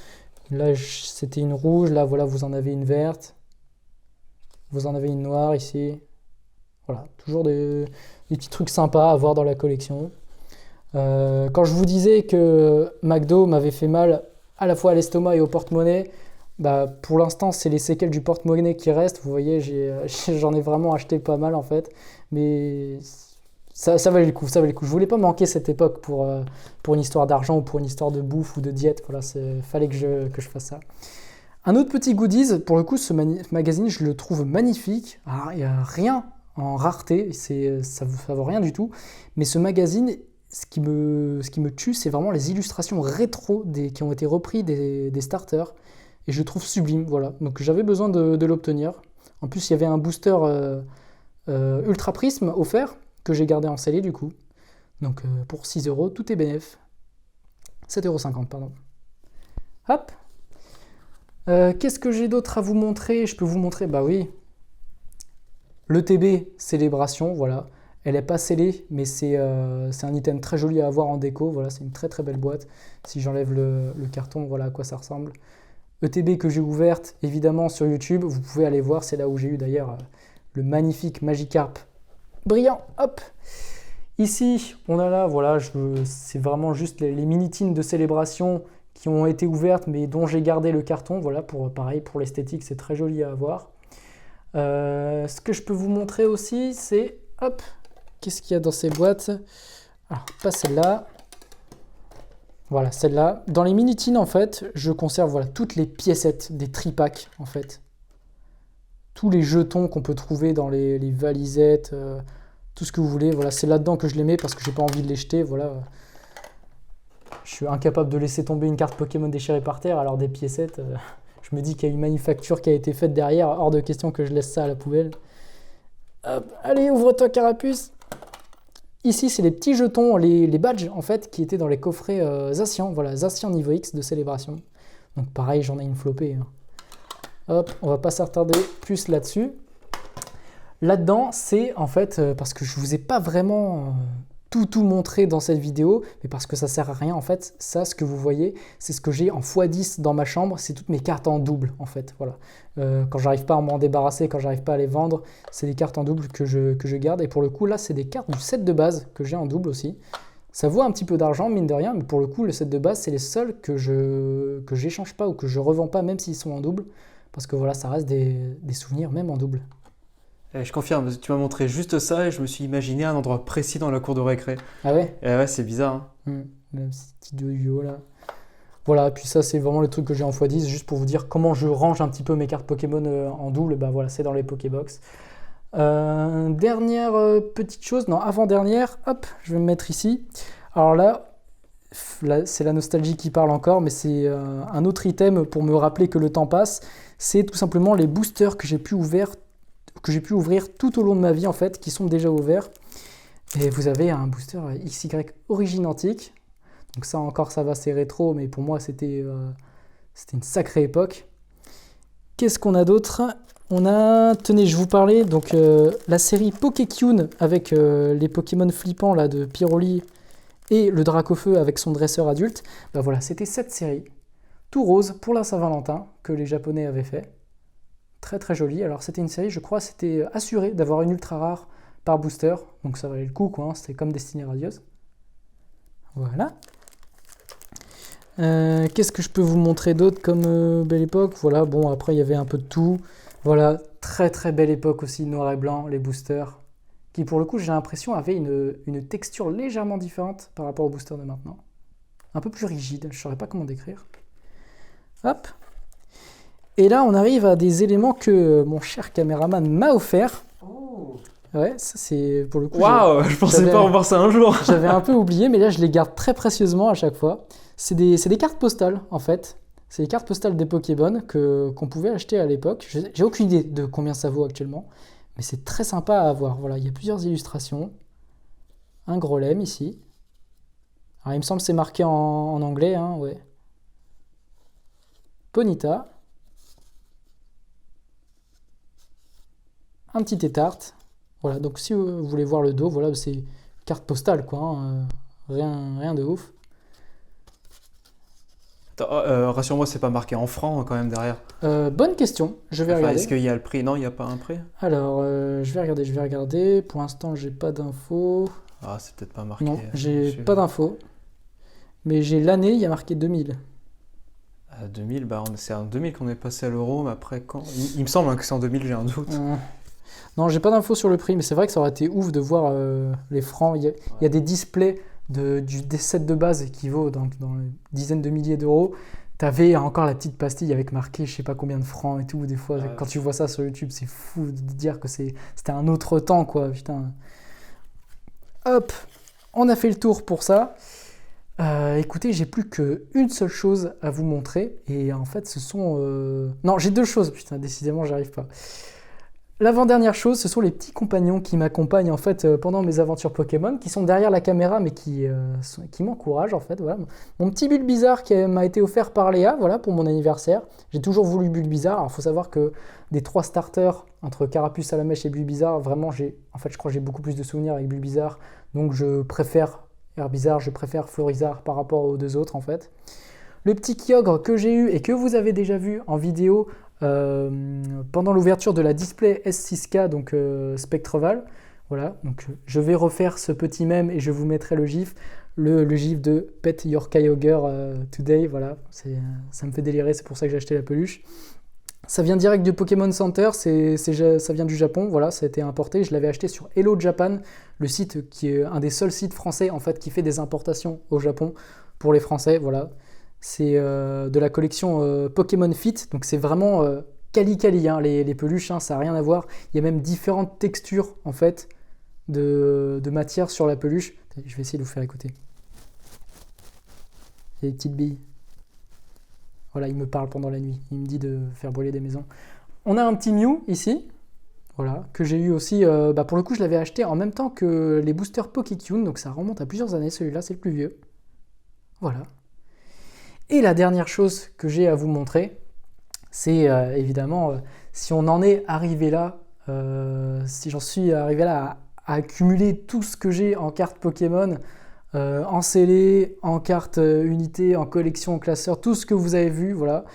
Là, c'était une rouge. Là, voilà, vous en avez une verte. Vous en avez une noire ici. Voilà, toujours des petits trucs sympas à avoir dans la collection. Quand je vous disais que McDo m'avait fait mal à la fois à l'estomac et au porte-monnaie, bah, pour l'instant, c'est les séquelles du porte-monnaie qui restent. Vous voyez, j'en ai vraiment acheté pas mal en fait. Mais ça valait le coup, ça valait le coup. Je voulais pas manquer cette époque pour une histoire d'argent ou pour une histoire de bouffe ou de diète. Voilà, fallait que je fasse ça. Un autre petit goodies, pour le coup, ce magazine, je le trouve magnifique. Alors, il n'y a rien en rareté, ça vaut rien du tout. Mais ce magazine, ce qui me tue, c'est vraiment les illustrations rétro qui ont été repris des starters. Et je trouve sublime, voilà. Donc j'avais besoin de l'obtenir. En plus, il y avait un booster Ultra Prism offert que j'ai gardé en scellé du coup. Donc pour 6 €, tout est bénef. 7,50 €, pardon. Hop. Qu'est-ce que j'ai d'autre à vous montrer? Je peux vous montrer, bah oui. L'ETB Célébration, voilà. Elle n'est pas scellée, mais c'est un item très joli à avoir en déco. Voilà, c'est une très très belle boîte. Si j'enlève le carton, voilà à quoi ça ressemble. ETB que j'ai ouverte, évidemment, sur YouTube. Vous pouvez aller voir, c'est là où j'ai eu d'ailleurs le magnifique Magikarp brillant. Hop. Ici, on a là, voilà, c'est vraiment juste les mini-tines de célébration qui ont été ouvertes, mais dont j'ai gardé le carton. Voilà, pareil, pour l'esthétique, c'est très joli à avoir. Ce que je peux vous montrer aussi, c'est, hop, qu'est-ce qu'il y a dans ces boîtes? Alors, pas celle-là. Voilà, celle-là. Dans les mini-tines, en fait, je conserve voilà, toutes les piécettes des tripacks, en fait. Tous les jetons qu'on peut trouver dans les valisettes, tout ce que vous voulez. Voilà, c'est là-dedans que je les mets parce que j'ai pas envie de les jeter. Voilà. Je suis incapable de laisser tomber une carte Pokémon déchirée par terre, alors des piécettes, je me dis qu'il y a une manufacture qui a été faite derrière, hors de question que je laisse ça à la poubelle. Hop, allez, ouvre-toi Carapuce. Ici, c'est les petits jetons, les badges, en fait, qui étaient dans les coffrets Zacian. Voilà, Zacian niveau X de célébration. Donc pareil, j'en ai une flopée. Hein. Hop, on va pas s'attarder plus là-dessus. Là-dedans, c'est en fait, parce que je vous ai pas vraiment tout montré dans cette vidéo, mais parce que ça sert à rien, en fait, ça, ce que vous voyez, c'est ce que j'ai en x10 dans ma chambre, c'est toutes mes cartes en double, en fait, voilà. Quand j'arrive pas à m'en débarrasser, quand j'arrive pas à les vendre, c'est des cartes en double que je garde, et pour le coup, là, c'est des cartes du set de base que j'ai en double aussi. Ça vaut un petit peu d'argent, mine de rien, mais pour le coup, le set de base, c'est les seuls que j'échange pas ou que je revends pas, même s'ils sont en double, parce que voilà, ça reste des souvenirs, même en double. Je confirme, tu m'as montré juste ça et je me suis imaginé un endroit précis dans la cour de récré. Ah ouais? Ouais, c'est bizarre. Hein. Le petit yo là. Voilà, puis ça c'est vraiment le truc que j'ai en x10, juste pour vous dire comment je range un petit peu mes cartes Pokémon en double. Bah voilà, c'est dans les Pokébox. Dernière petite chose, non, avant-dernière, hop, je vais me mettre ici. Alors là c'est la nostalgie qui parle encore, mais c'est un autre item pour me rappeler que le temps passe. C'est tout simplement les boosters que j'ai pu ouvrir tout au long de ma vie en fait, qui sont déjà ouverts. Et vous avez un booster XY Origine Antique. Donc ça encore ça va, c'est rétro, mais pour moi c'était une sacrée époque. Qu'est-ce qu'on a d'autre? On a, tenez, je vous parlais, donc la série Pokécune avec les Pokémon flippants là, de Pyroli et le Dracofeu avec son dresseur adulte. Bah voilà, c'était cette série, tout rose pour la Saint-Valentin, que les Japonais avaient fait. Très très joli. Alors c'était une série, je crois, c'était assuré d'avoir une ultra rare par booster. Donc ça valait le coup, quoi. Hein. C'était comme Destinée Radieuse. Voilà. Qu'est-ce que je peux vous montrer d'autre comme belle époque? Voilà, bon, après il y avait un peu de tout. Voilà, très très belle époque aussi, noir et blanc, les boosters. Qui pour le coup, j'ai l'impression, avaient une texture légèrement différente par rapport aux boosters de maintenant. Un peu plus rigide, je ne saurais pas comment décrire. Hop. Et là, on arrive à des éléments que mon cher caméraman m'a offert. Oh. Ouais, ça c'est pour le coup. Waouh, je pensais pas revoir ça un jour. J'avais un peu oublié, mais là je les garde très précieusement à chaque fois. C'est des cartes postales en fait. C'est les cartes postales des Pokémon qu'on pouvait acheter à l'époque. J'ai aucune idée de combien ça vaut actuellement, mais c'est très sympa à avoir. Voilà, il y a plusieurs illustrations. Un Grolem ici. Alors il me semble que c'est marqué en anglais, hein, ouais. Ponyta. Un petit étarte. Voilà, donc si vous voulez voir le dos, voilà, c'est carte postale, quoi. Hein, rien de ouf. Rassure-moi, c'est pas marqué en francs quand même derrière. Bonne question, je vais regarder. Est-ce qu'il y a le prix? Non, il n'y a pas un prix. Alors, je vais regarder. Pour l'instant, j'ai pas d'infos. Ah, c'est peut-être pas marqué. Non, j'ai pas d'infos. Mais j'ai l'année, il y a marqué 2000. 2000, bah c'est en 2000 qu'on est passé à l'euro, mais après quand? Il me semble que c'est en 2000, j'ai un doute. Non, j'ai pas d'infos sur le prix, mais c'est vrai que ça aurait été ouf de voir les francs. Il y a des displays des sets de base qui vaut donc dans les dizaines de milliers d'euros. T'avais encore la petite pastille avec marqué je sais pas combien de francs et tout. Des fois, Ouais. quand tu vois ça sur YouTube, c'est fou de dire que c'était un autre temps, quoi. Putain. Hop, on a fait le tour pour ça. Écoutez, j'ai plus qu'une seule chose à vous montrer. Et en fait, ce sont... Non, j'ai deux choses. Putain, décidément, j'arrive pas. L'avant-dernière chose, ce sont les petits compagnons qui m'accompagnent en fait pendant mes aventures Pokémon, qui sont derrière la caméra mais qui m'encouragent en fait. Voilà. Mon petit Bulbizarre qui m'a été offert par Léa, voilà, pour mon anniversaire. J'ai toujours voulu Bulbizarre. Alors il faut savoir que des 3 starters entre Carapuce, Salamèche et Bulbizarre, vraiment je crois que j'ai beaucoup plus de souvenirs avec Bulbizarre. Donc je préfère Herbizarre, je préfère Florizarre par rapport aux deux autres en fait. Le petit Kyogre que j'ai eu et que vous avez déjà vu en vidéo pendant l'ouverture de la display S6K, donc Spectreval. Voilà, donc je vais refaire ce petit mème et je vous mettrai le gif, le gif de Pet Your Kyogre Today. Voilà, ça me fait délirer, c'est pour ça que j'ai acheté la peluche. Ça vient direct du Pokémon Center, ça vient du Japon, voilà, ça a été importé. Je l'avais acheté sur Hello Japan, le site qui est un des seuls sites français en fait qui fait des importations au Japon pour les Français, voilà. C'est de la collection Pokémon Fit, donc c'est vraiment quali, hein, les peluches, hein, ça n'a rien à voir. Il y a même différentes textures en fait de matière sur la peluche. Je vais essayer de vous faire écouter. Il y a des petites billes. Voilà, il me parle pendant la nuit, il me dit de faire brûler des maisons. On a un petit Mew ici, voilà, que j'ai eu aussi, pour le coup je l'avais acheté en même temps que les boosters Pokétune, donc ça remonte à plusieurs années, celui-là c'est le plus vieux. Voilà. Et la dernière chose que j'ai à vous montrer, c'est évidemment, si on en est arrivé là, si j'en suis arrivé là à accumuler tout ce que j'ai en cartes Pokémon, en scellé, en cartes unité, en collection, en classeur, tout ce que vous avez vu, voilà,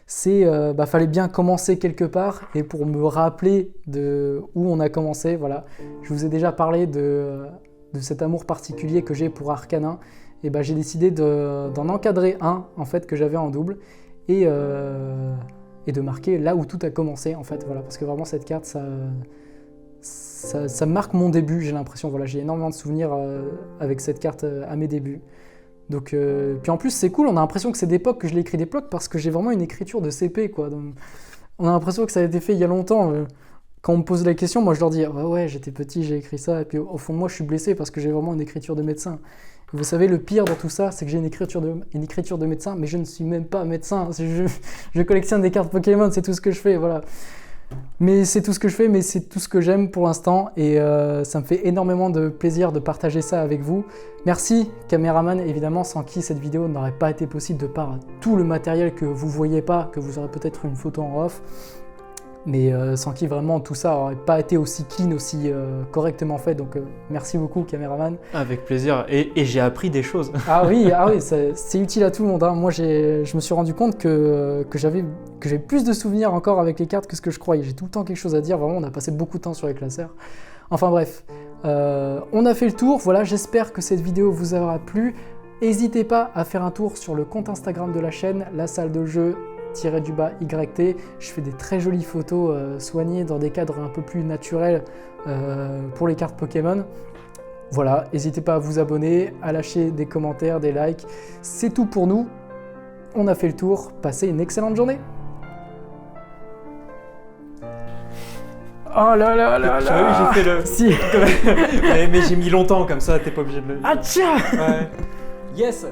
fallait bien commencer quelque part. Et pour me rappeler de où on a commencé, voilà, je vous ai déjà parlé de cet amour particulier que j'ai pour Arcanin. Et j'ai décidé d'en encadrer un en fait que j'avais en double et de marquer là où tout a commencé en fait, voilà, parce que vraiment cette carte ça marque mon début, j'ai l'impression, voilà, j'ai énormément de souvenirs avec cette carte à mes débuts. Donc puis en plus c'est cool, on a l'impression que c'est d'époque que je l'ai écrit d'époque parce que j'ai vraiment une écriture de CP quoi. Donc, on a l'impression que ça a été fait il y a longtemps. Quand on me pose la question, moi je leur dis ouais j'étais petit, j'ai écrit ça, et puis au fond de moi je suis blessé parce que j'ai vraiment une écriture de médecin. Vous savez, le pire dans tout ça, c'est que j'ai une écriture de médecin, mais je ne suis même pas médecin. Je collectionne des cartes Pokémon, c'est tout ce que je fais, voilà. Mais c'est tout ce que je fais, mais c'est tout ce que j'aime pour l'instant, et ça me fait énormément de plaisir de partager ça avec vous. Merci, caméraman, évidemment, sans qui cette vidéo n'aurait pas été possible de par tout le matériel que vous voyez pas, que vous aurez peut-être une photo en off. Mais sans qui vraiment tout ça n'aurait pas été aussi clean, aussi correctement fait. Donc merci beaucoup caméraman. Avec plaisir. Et j'ai appris des choses. Ah oui, c'est utile à tout le monde. Hein. Moi je me suis rendu compte que j'avais plus de souvenirs encore avec les cartes que ce que je croyais. J'ai tout le temps quelque chose à dire. Vraiment, on a passé beaucoup de temps sur les classeurs. Enfin bref, on a fait le tour. Voilà, j'espère que cette vidéo vous aura plu. N'hésitez pas à faire un tour sur le compte Instagram de la chaîne, la salle de jeu _YT. Je fais des très jolies photos soignées dans des cadres un peu plus naturels pour les cartes Pokémon. Voilà, n'hésitez pas à vous abonner, à lâcher des commentaires, des likes. C'est tout pour nous. On a fait le tour. Passez une excellente journée. Oh là là là là. J'ai fait le... Si. mais j'ai mis longtemps comme ça, t'es pas obligé de le... Ah tiens. Ouais. Yes.